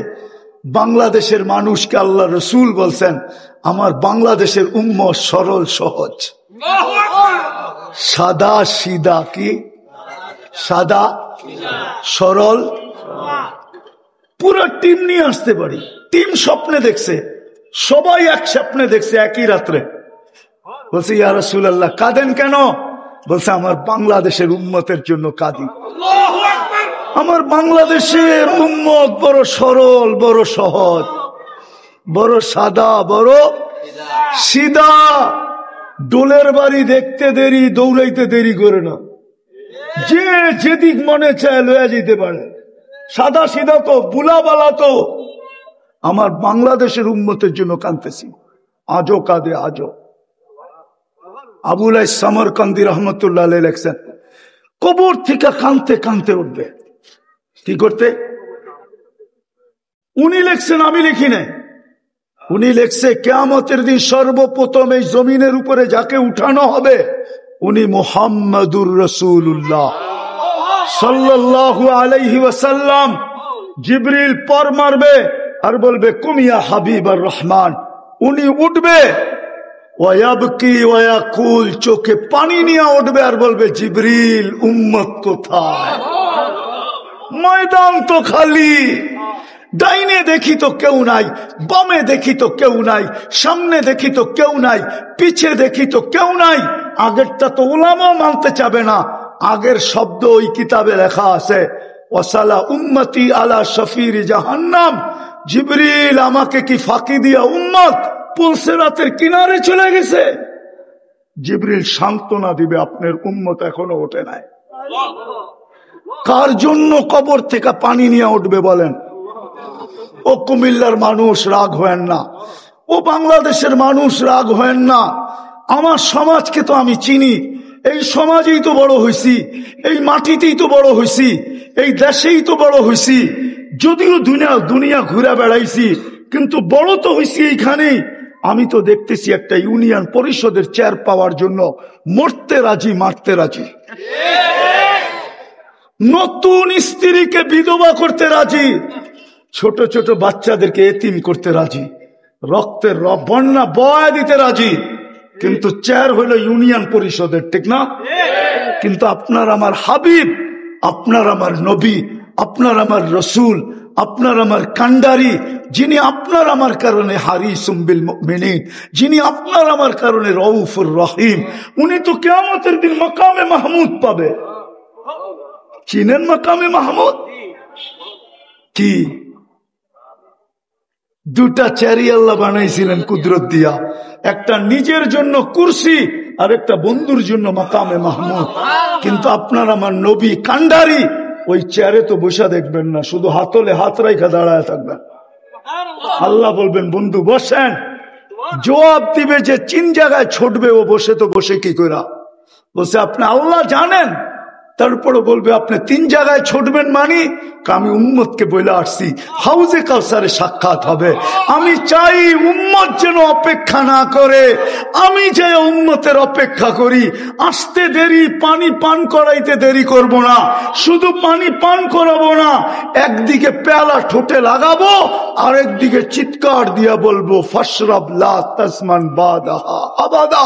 বাংলাদেশের মানুষকে আল্লাহ রসুল বলছেন আমার বাংলাদেশের উম্মত সরল সহজ, সাদা সিধা, কি সাদা সরল। পুরো টিম নিয়ে আসতে পারি। টিম স্বপ্নে দেখছে, সবাই এক স্বপ্নে দেখছে একই রাত্রে। বলছে ইয়া রাসূলুল্লাহ কাঁদেন কেন? বলছে আমার বাংলাদেশের উম্মতের জন্য কাঁদি। আমার বাংলাদেশের উম্মত বড় সরল, বড় সহজ, বড় সাদা, বড় সিধা। ডোলের বাড়ি দেখতে দেরি, দৌড়াইতে দেরি করে না। যে যেদিক মনে চায় লয়া যেতে পারে। সাদা সিধা তো বুলাবালা তো। আমার বাংলাদেশের উম্মতের জন্য কাঁদতেছি, আজও কাঁদে আজও। আবুল সামরকান্দি রহমতুল্লাহ আলাইহি লেখছেন, কবর থেকে কাঁদতে কাঁদতে উঠবে। কি করতে? উনি লেখছেন, আমি লিখি নাই। উনি লেখছে কিয়ামতের দিন সর্বপ্রথম এই জমিনের উপরে যাকে উঠানো হবে উনি মুহাম্মাদুর রাসূলুল্লাহ সাল্লাল্লাহু আলাইহি ওয়াসাল্লাম। জিবরিল পর মারবে আর বলবে কুম ইয়া হাবিবার রহমান। উনি উঠবে, ওয়ায়াবকি ওয়ায়াকুল, চোখে পানি নিয়ে উঠবে আর বলবে জিবরিল উম্মত কোথায়? ময়দান তো খালি। ডাইনে দেখি তো কেউ নাই, বামে দেখি তো কেউ নাই, সামনে দেখি তো কেউ নাই, পিছে দেখি তো কেউ নাই। আগেরটা তো উলামাও মানতে চাবে না। আগের শব্দ ওই কিতাবে লেখা আছে, ওয়াসালা উম্মতি আলা শফির জাহান্নাম। জিবরিল আমাকে কি ফাঁকি দিয়া উম্মত পুলসিরাতের কিনারে চলে গেছে? জিবরিল সান্ত্বনা দিবে, আপনার উম্মত এখনো ওঠে নাই। কার জন্য কবর থেকে পানি নিয়ে উঠবে বলেন? ও কুমিল্লার মানুষ রাগ হয়েন না, ও বাংলাদেশের মানুষ রাগ হয়েন না। আমার সমাজকে তো আমি চিনি, এই সমাজেই তো বড় হয়েছি, এই মাটিতেই তো বড় হয়েছি, এই দেশেই তো বড় হয়েছি। যদিও দুনিয়া ঘুরে বেড়াইছি, কিন্তু বড় তো হয়েছি এইখানেই। আমি তো দেখতেছি একটা ইউনিয়ন পরিষদের চেয়ার পাওয়ার জন্য মরতে রাজি, মারতে রাজি। নতুন স্ত্রীকে বিধবা করতে রাজি, ছোট ছোট বাচ্চাদেরকে এতিম করতে রাজি, রক্তের বন্যা বয়া দিতে রাজি। কিন্তু চেয়ার হলো ইউনিয়ন পরিষদের, ঠিক না? কিন্তু আপনার আমার হাবিব, আপনার আমার নবী, আপনার আমার রসুল, আপনার আমার কান্ডারি, যিনি আপনার আমার কারণে হারিসুম বিল মুমিনিন, যিনি আপনার আমার কারণে রউফুর রহিম, উনি তো কিয়ামতের দিন মাকামে মাহমুদ পাবে। চিনেন মাকামে মাহমুদ কি? দুটা চেয়ারই আল্লাহ বানাইছিলেন কুদরত দিয়া, একটা নিজের জন্য কুরসি আর একটা বন্ধুর জন্য মাকামে মাহমুদ। কিন্তু আপনার আমার নবী কান্ডারি, ওই চেয়ারে তো বসে দেখবেন না, শুধু হাতলে হাত রাইখা দাঁড়ায় থাকবেন। আল্লাহ বলবেন বন্ধু বসেন, জবাব দিবে যে চিন জায়গায় ছুটবে ও বসে, তো বসে কি করা? বসে আপনি আল্লাহ জানেন, তারপরে বলবে আপনি তিন জায়গায় ছুটবেন। মানে আমি উম্মতকে বলে আসছি হাউজে কাউসারে সাক্ষাৎ হবে। আমি চাই উম্মত যেন অপেক্ষা না করে, আমি যে উম্মতের অপেক্ষা করি। আসতে দেরি, পানি পান করাইতে দেরি করব না। শুধু পানি পান করাবো না, একদিকে পেয়ালা ঠোঁটে লাগাবো, আর একদিকে চিৎকার দিয়া বলবো ফাশরাব লা তাসমান বাদাহা আবাদা,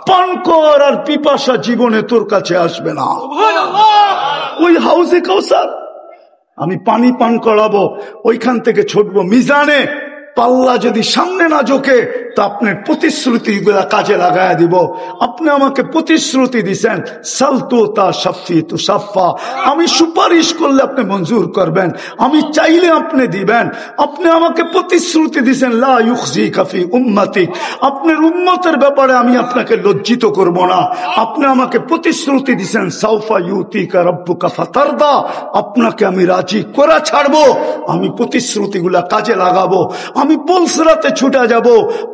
পান কর আর পিপাসা জীবনে তোর কাছে আসবে না। ওই হাউজে কাউসার আমি পানি পান করাবো, ওইখান থেকে ছুটবো মিজানে। পাল্লা যদি সামনে না ঝোঁকে তো আপনার প্রতিশ্রুতি গুলা কাজে লাগায় দিব। আপনি আমাকে প্রতিশ্রুতি দিচ্ছেন সালতুতা শাফি তু সাফা, আমি সুপারিশ করলে আপনি মঞ্জুর করবেন, আমি চাইলে আপনি দিবেন। আপনি আমাকে প্রতিশ্রুতি দিচ্ছেন লা ইউখজিকা ফি উম্মতিক, আপনার উম্মতের ব্যাপারে আমি আপনাকে লজ্জিত করব না। আপনি আমাকে প্রতিশ্রুতি দিচ্ছেন সাউফা ইউতিকা রাব্বুকা ফাতারদা, আপনাকে আমি রাজি করা ছাড়বো। আমি প্রতিশ্রুতিগুলা কাজে লাগাবো, আমি পুলসিরাতে ছুটে যাব।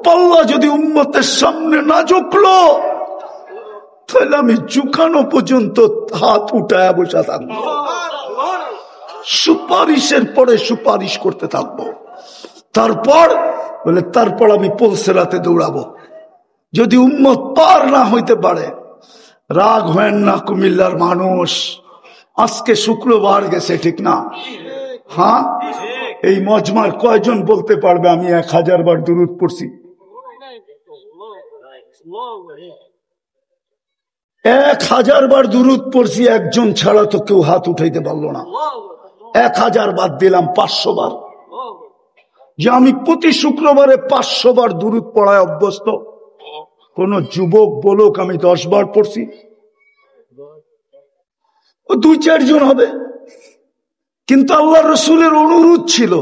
পাল্লা যদি উম্মতের সামনে না ঝুঁকলো তাহলে আমি ঝুঁকানো পর্যন্ত হাত উঠায় বসে থাকবো, সুপারিশের পরে সুপারিশ করতে থাকবো। তারপর আমি পুলসিরাতে দৌড়াবো। যদি উম্মত পার না হইতে পারে, রাগ হয় না কুমিল্লার মানুষ। আজকে শুক্রবার গেছে, ঠিক না? হ্যাঁ, এই মজমার কয়জন বলতে পারবে আমি 1000 বার দুরূদ পড়ছি? 1000 বার দুরূদ পড়ছি, একজন ছাড়া তো কেউ হাত উঠাইতে পারলো না। 1000 বাদ দিলাম 500 বার। যে আমি প্রতি শুক্রবারে 500 বার দুরূদ পড়ায় অভ্যস্ত। কোন যুবক বলুক আমি 10 বার পড়ছি, ও 2-4 জন হবে। কিন্তু আল্লাহ রসুলের অনুরোধ ছিল,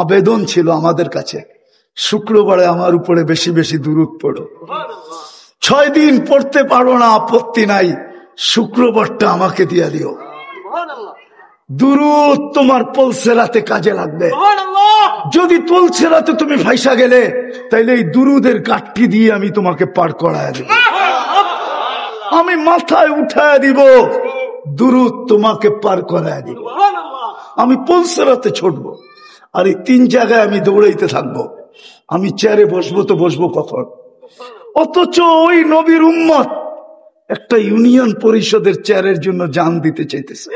আবেদন ছিল আমাদের কাছে, শুক্রবারে আমার উপরে বেশি বেশি দুরূদ পড়ো। 6 দিন পড়তে পারো না, আপত্তি নাই, শুক্রবারটা আমাকে দিয়া দিও। দুরূদ তোমার পলসেরাতে কাজে লাগবে। যদি পলসেরাতে তুমি ফাইসা গেলে তাইলে এই দুরুদের কাঠটি দিয়ে আমি তোমাকে পার করায় দেব, আমি মাথায় উঠায় দিব, দুরুদ তোমাকে পার করায় দিব। আমি পলসেরাতে ছুটবো, আর এই 3 জায়গায় আমি দৌড়াইতে থাকবো। আমি চেয়ারে বসবো তো বসবো কখন? অথচ ওই নবীর উম্মত একটা ইউনিয়ন পরিষদের চেয়ারের জন্য জান দিতে চাইতেছে।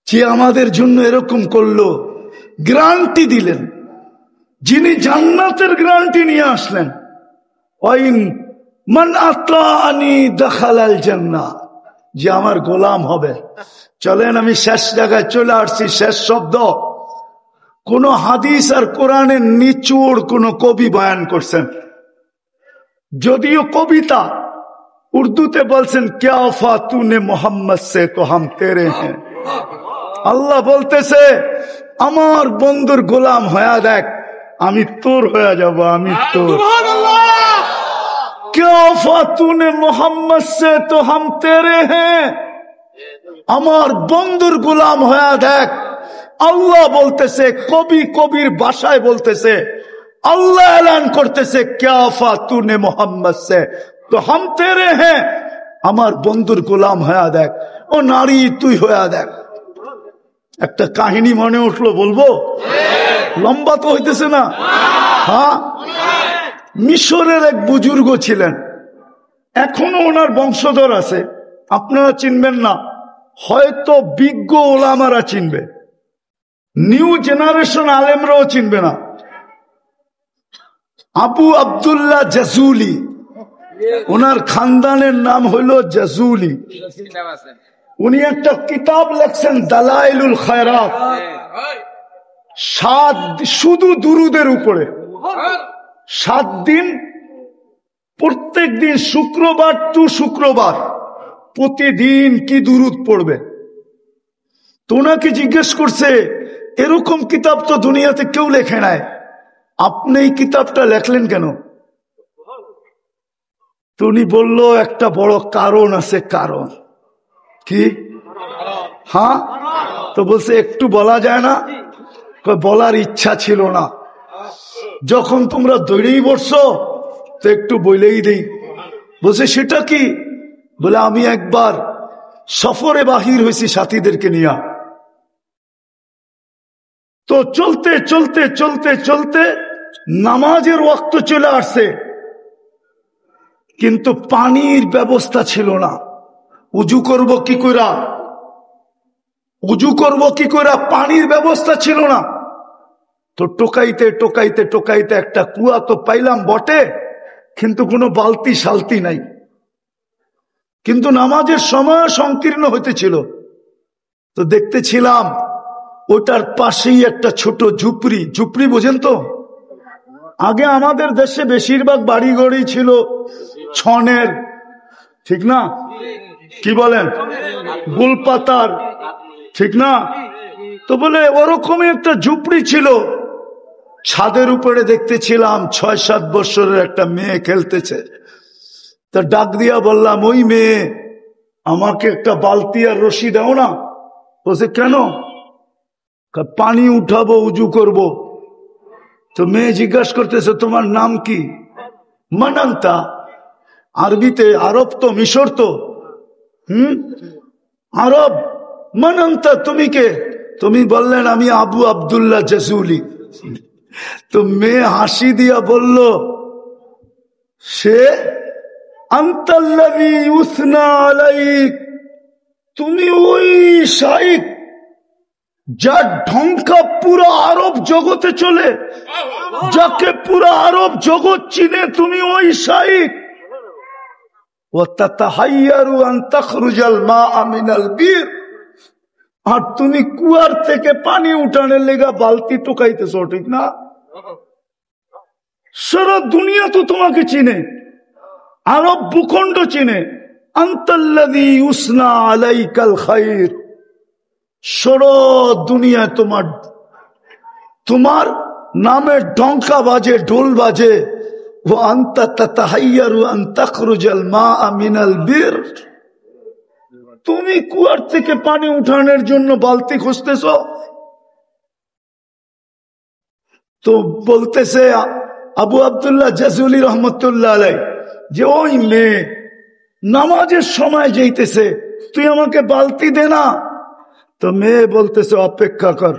যে আমাদের জন্য এরকম করলো, গ্যারান্টি দিলেন, যিনি জান্নাতের গ্যারান্টি নিয়ে আসলেন, ওয়াইন মান আতানি দাখালাল জান্নাহ, যে আমার গোলাম হবে। চলেন আমি শেষ জায়গায় চলে আসছি, শেষ শব্দ। কোন হাদিস আর কোরআনের নিচুড় কোন কবি বয়ান করছেন, যদিও কবিতা, উর্দুতে বলছেন ক্যা ওফা তুনে মোহাম্মদ সে তো হাম তেরে হ্যাঁ। আল্লাহ বলতেছে আমার বন্ধুর গোলাম হয়ে দেখ, আমি তোর হয়ে যাব, আমি তোর। ক্যা ওফা তুনে মোহাম্মদ সে তো হাম তেরে হ্যাঁ, আমার বন্ধুর গোলাম হয়ে দেখ। আল্লাহ বলতেছে, কবি কবির ভাষায় বলতেছে, আল্লাহ এলান করতেছে ক্যা ওফা তুনে মোহাম্মদ সে তো হাম তেরে হ্যাঁ, আমার বন্ধুর গোলাম হয়ে দেখ। ও নারী তুই হয়ে দেখ। একটা কাহিনী মনে উঠলো, বলবো? লম্বা তো হইতেছে না। হ্যাঁ, মিশরের এক বুজুর্গ ছিলেন, এখনো ওনার বংশধর আছে, আপনারা চিনবেন না, হয়তো বিজ্ঞ ওলামারা চিনবে, নিউ জেনারেশন আলেমরাও চিনবে না। আবু আব্দুল্লাহ জাজুলি, ওনার খানদানের নাম হইল জাজুলি। উনি একটা কিতাব লেখছেন দালাইলুল খায়রাত, শুধু দুরুদের উপরে। 7 দিন, প্রত্যেক দিন শুক্রবার টু শুক্রবার প্রতিদিন কি দুরুদ পড়বে। তো ওনাকে জিজ্ঞেস করছে, এরকম কিতাব তো দুনিয়াতে কেউ লেখে নাই, আপনি এই কিতাবটা লেখলেন কেন? তো উনি বলল একটা বড় কারণ আছে। কারণ কি? হ্যাঁ, তো বলছে একটু বলা যায় না? বলার ইচ্ছা ছিল না, যখন তোমরা দৌড়েই বসছো তো একটু বলেই দেই। বলছে সেটা কি? বলে আমি একবার সফরে বাহির হয়েছি সাথীদেরকে নিয়ে, তো চলতে চলতে চলতে চলতে নামাজের ওয়াক্ত চলে আসছে, কিন্তু পানির ব্যবস্থা ছিল না। উজু করব কি কইরা, উজু করব কি কইরা, পানির ব্যবস্থা ছিল না। তো টোকাইতে টোকাইতে টোকাইতে একটা কুয়া তো পাইলাম বটে, কিন্তু কোনো বালতি শালতি নাই। কিন্তু নামাজের সময় সংকীর্ণ হইতেছিল, তো দেখতেছিলাম ওটার পাশেই একটা ছোট ঝুপড়ি। ঝুপড়ি বোঝেন তো? আগে আমাদের দেশে বেশিরভাগ বাড়ি ঘরই ছিল ছনের, ঠিক না? কি বলেন? গোলপাতার, ঠিক না? তো বলে ওরকমই একটা ঝুপড়ি ছিল। ছাদের উপরে দেখতেছিলাম 6-7 বছরের একটা মেয়ে খেলতেছে। তা ডাক দিয়া বললাম, ওই মেয়ে, আমাকে একটা বালতি আর রশি দাও না। বলছে কেন? পানি উঠাবো, উজু করব। তো মেয়ে জিজ্ঞাসা করতেছে তোমার নাম কি? মানান্তা। আরবিতে, আরব তো, মিশর তো, আরব। মানান্তা, তুমি কে? তুমি বললেন আমি আবু আব্দুল্লাহ জাজুলি। তো মেয়ে হাসি দিয়া বলল, সে আনতাল্লাযী ইউসনা আলাইক, তুমি ওই শাইখ যার ঢঙ্কা পুরো আরব জগতে চলে, যাকে পুরো আরব জগৎ চিনে, তুমি ওই শাইখ। ওয়াতাতাহাইয়ারু আন তাখরুজাল মাআ মিনাল বীর, আর তুমি কুয়ার থেকে পানি উঠানোর লেগা বালতি টোকাইতেছো, ঠিক না? সারা দুনিয়া তো তোমাকে চিনে, আরব ভূখণ্ড চিনে। আনতাল্লাযী ইউসনা আলাইকাল খায়র, সারা দুনিয়া তোমার নামের ডঙ্কা বাজে, ঢোল বাজে। ওয়া আনতা তাতাহাইয়ারু আন তাখরুজাল মাআ মিনাল বির, তুমি কুয়ার থেকে পানি উঠানোর জন্য বালতি খুঁজতেছ। তো বলতেছে আবু আব্দুল্লাহ জাজুলি রহমতুল্লাহ আলাইহি যে ওই মেয়ে নামাজের সময় যাইতেছে, তুই আমাকে বালতি দে না। তো মেয়ে বলতেছে অপেক্ষা কর।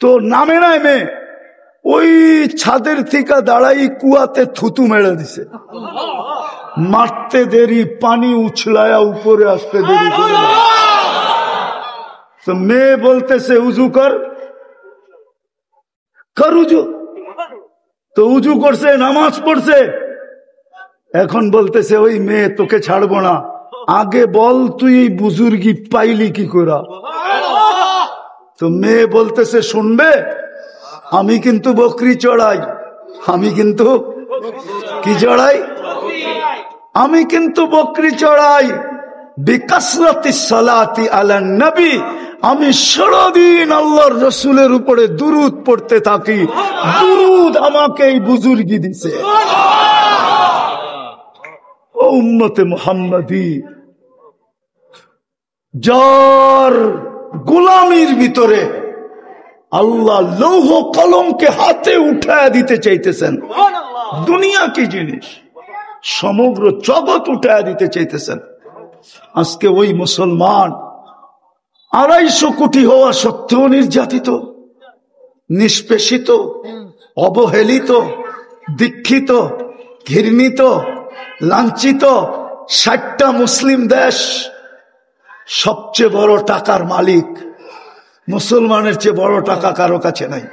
তো নামে নাই মেয়ে, ওই ছাদের থেকে দাঁড়াই কুয়াতে থুতু মেরে দিছে। মারতে দেরি, পানি উছলায়া উপরে আসতে দেরি। তো মেয়ে বলতেছে উজু কর, কর উজু। তো উজু করছে, নামাজ পড়ছে। এখন বলতেছে ওই মেয়ে তোকে ছাড়বো না, আগে বল তুই এই বুজুর্গি পাইলি কি করে। তো মেয়ে বলতেছে শুনবে, আমি কিন্তু বকরি চড়াই, আমি কিন্তু কি চড়াই, আমি কিন্তু বকরি চড়াই। বিকাসরাতি সালাতি আলান নবী, আমি সারাদিন আল্লাহর রসুলের উপরে দুরুদ পড়তে থাকি, দুরুদ আমাকে এই বুজুর্গি দিছে। ও উম্মতে মুহাম্মাদি, যার গোলামির ভিতরে আল্লাহ লৌহ কলমকে হাতে উঠায় দিতে চাইতেছেন, দুনিয়া কি জিনিস, সমগ্র জগৎ উঠায় দিতে চাইতেছেন। আজকে ওই মুসলমান 250 কোটি হওয়া সত্ত্বেও নির্যাতিত, নিষ্পেষিত, অবহেলিত, দীক্ষিত, ঘৃণিত, লাঞ্ছিত। 60টা মুসলিম দেশ, সবচেয়ে বড় টাকার মালিক মুসলমানের চেয়ে বড় টাকা কারো কাছে নাই।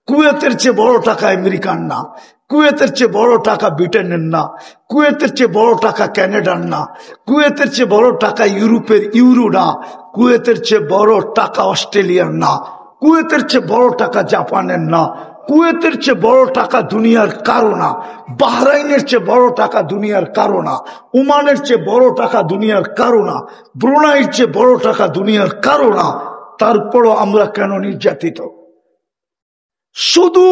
কুয়েতের চেয়ে বড় টাকা আমেরিকান না, কুয়েতের চেয়ে বড় টাকা ব্রিটেনের না, কুয়েতের চেয়ে বড় টাকা ক্যানাডার না, কুয়েতের চেয়ে বড় টাকা ইউরোপের ইউরো না, কুয়েতের চেয়ে বড় টাকা অস্ট্রেলিয়ার না, কুয়েতের চেয়ে বড় টাকা জাপানের না, কুয়েতের চেয়ে বড় টাকা দুনিয়ার কারো না, বাহরাইনের চেয়ে বড় টাকা দুনিয়ার কারো না, ওমানের চেয়ে বড় টাকা দুনিয়ার কারো না, ব্রুনাইয়ের চেয়ে বড় টাকা দুনিয়ার কারো না। তারপরও আমরা কেন নির্যাতিত? শুধু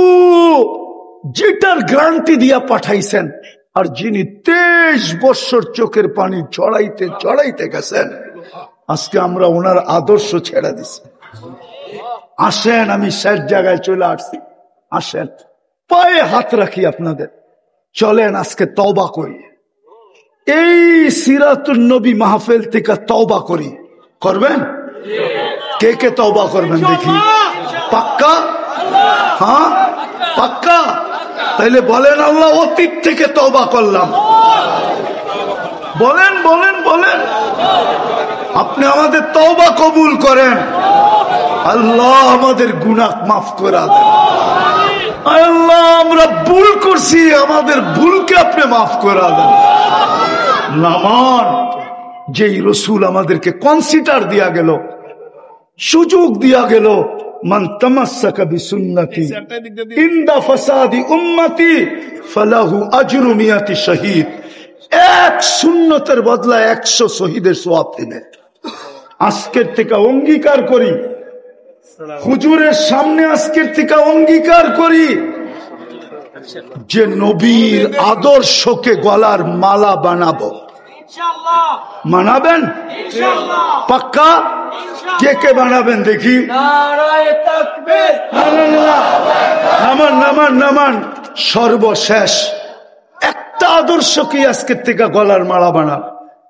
যেটার গ্যারান্টি দিয়া পাঠাইছেন, আর যিনি 23 বছর চোখের পানি চড়াইতে চড়াইতে গেছেন, আজকে আমরা ওনার আদর্শ ছেড়ে দিছি। আসেন, আমি শেষ জায়গায় চলে আসছি, আসেন পায়ে হাত রাখি আপনাদের, চলেন আজকে তওবা করি। এই সিরাতুন নবী মাহফিল থেকে তওবা করি। করবেন? কে কে তওবা করবেন দেখি? পাক্কা? হ্যাঁ পাক্কা? তাইলে বলেন আল্লাহ অতীত থেকে তওবা করলাম। বলেন বলেন বলেন, আপনি আমাদের তওবা কবুল করেন। আল্লাহ আমাদের গুনাহ মাফ করে দেন। আল্লাহ আমরা ভুল করছি, আমাদের ভুলকে আপনি মাফ করে দেন। নামান যেই রসুল আমাদেরকে কনসিডার দিয়া গেল, সুযোগ দিয়া গেল, মান তামাসসাকা বিসুন্নতি ইনদা ফাসাদি উম্মতি ফালাহু আজরু মিয়াতি শহীদ। 1 সুন্নতের বদলা 100 শহীদের সওয়াব দিবেন। আজকের থেকে অঙ্গীকার করি, হুজুরের সামনে আজকের থেকে অঙ্গীকার করি যে নবীর আদর্শকে গলার মালা বানাবো। মানাবেন? পাক্কা? কে কে বানাবেন দেখি? নামান নামান নামান। সর্বশেষ একটা আদর্শ কি আজকের থেকে গলার মালা বানা,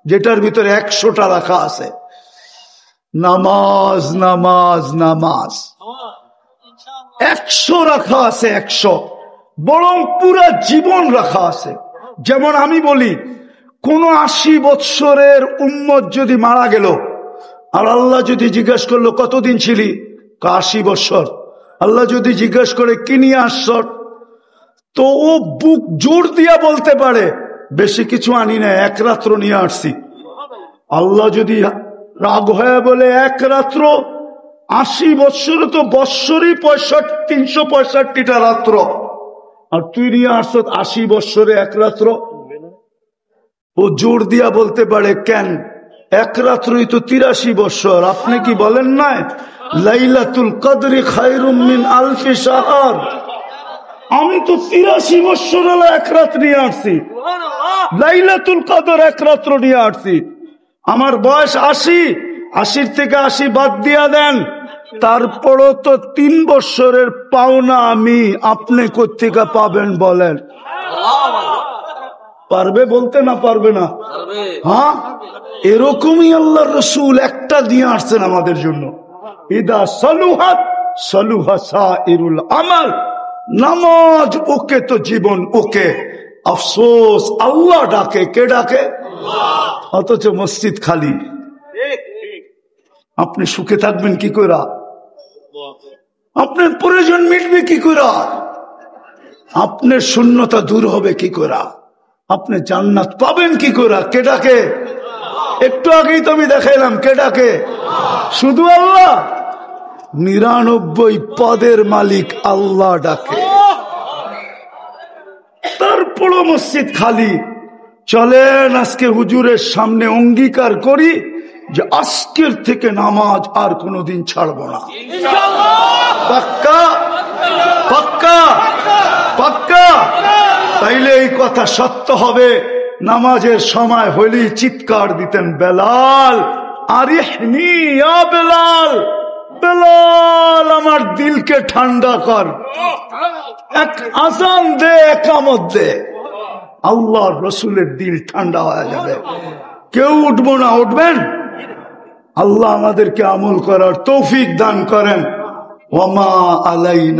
যেটার ভিতরে 100টা রাখা আছে। নামাজ নামাজ নামাজ 100 রাখা আছে, 100 বরং পুরা জীবন রাখা আছে। যেমন আমি বলি, কোন 80 বৎসরের উম্মত যদি মারা গেল, আর আল্লাহ যদি জিজ্ঞেস করলো কতদিন ছিলি, 80 বৎসর। আল্লাহ যদি জিজ্ঞেস করে কি নিয়ে আসছ, তো ও বুক জোর দিয়া বলতে পারে বেশি কিছু আনি না, 1 রাত্র নিয়ে আসছি। আল্লাহ যদি রাগ হয়ে বলে 1 রাত্র, 80 বৎসরে তো বৎসরই 365টা রাত্র, আর তুই নিয়ে আসছ 80 বৎসরে 1 রাত্র। ও জোর দিয়া বলতে পারে কেন, 1 রাত্রই তো 83 বৎসর। আপনি কি বলেন না লাইলাতুল কদরি খায়রুম মিন আলফি শাহর? আমি তো 83 বছর হলো এক রাত নিয়ে আসছি, লাইলাতুল কদর এক রাত্র নিয়ে আসছি। আমার বয়স 80, 80 থেকে 80 বাদ দিয়া দেন, তারপরও তো 3 বছরের পাওনা আমি। আপনি কোত্থেকে পাবেন বলেন? পারবে বলতে না পারবে না? হ্যাঁ, এরকমই আল্লাহর রাসূল একটা দিয়ে আসছেন আমাদের জন্য। ইদা সালুহাত সালুহা সাইরুল আমাল। নামাজ ওকে তো জীবন ওকে। আফসোস, আল্লাহ ডাকে, কে ডাকে? অথচ মসজিদ খালি। আপনি সুখে থাকবেন কি করে? আপনার প্রয়োজন মিটবে কি করে? আপনার শূন্যতা দূর হবে কি করে? আপনি জান্নাত পাবেন কি করে? কে ডাকে? একটু আগেই তো আমি দেখাইলাম, কে ডাকে? শুধু আল্লাহ। 99 পদের মালিক আল্লাহ ডাকে, তারপরও মসজিদ খালি। চলেন আজকে হুজুরের সামনে অঙ্গীকার করি যে আজকের থেকে নামাজ আর কোনোদিন ছাড়বো না। পাক্কা? পাক্কা? পাক্কা? তাইলে এই কথা সত্য হবে। নামাজের সময় হলেই চিৎকার দিতেন, বেলাল আরিহনি ইয়া বেলাল, বেলাল আমার দিলকে ঠান্ডা কর, এক আজান দে, একামত দে। আল্লাহর রসুলের দিল ঠান্ডা হয়ে যাবে। কেউ উঠবো না, উঠবেন? আল্লাহ আমাদেরকে আমল করার তৌফিক দান করেন। ওয়া মা আলাইনা।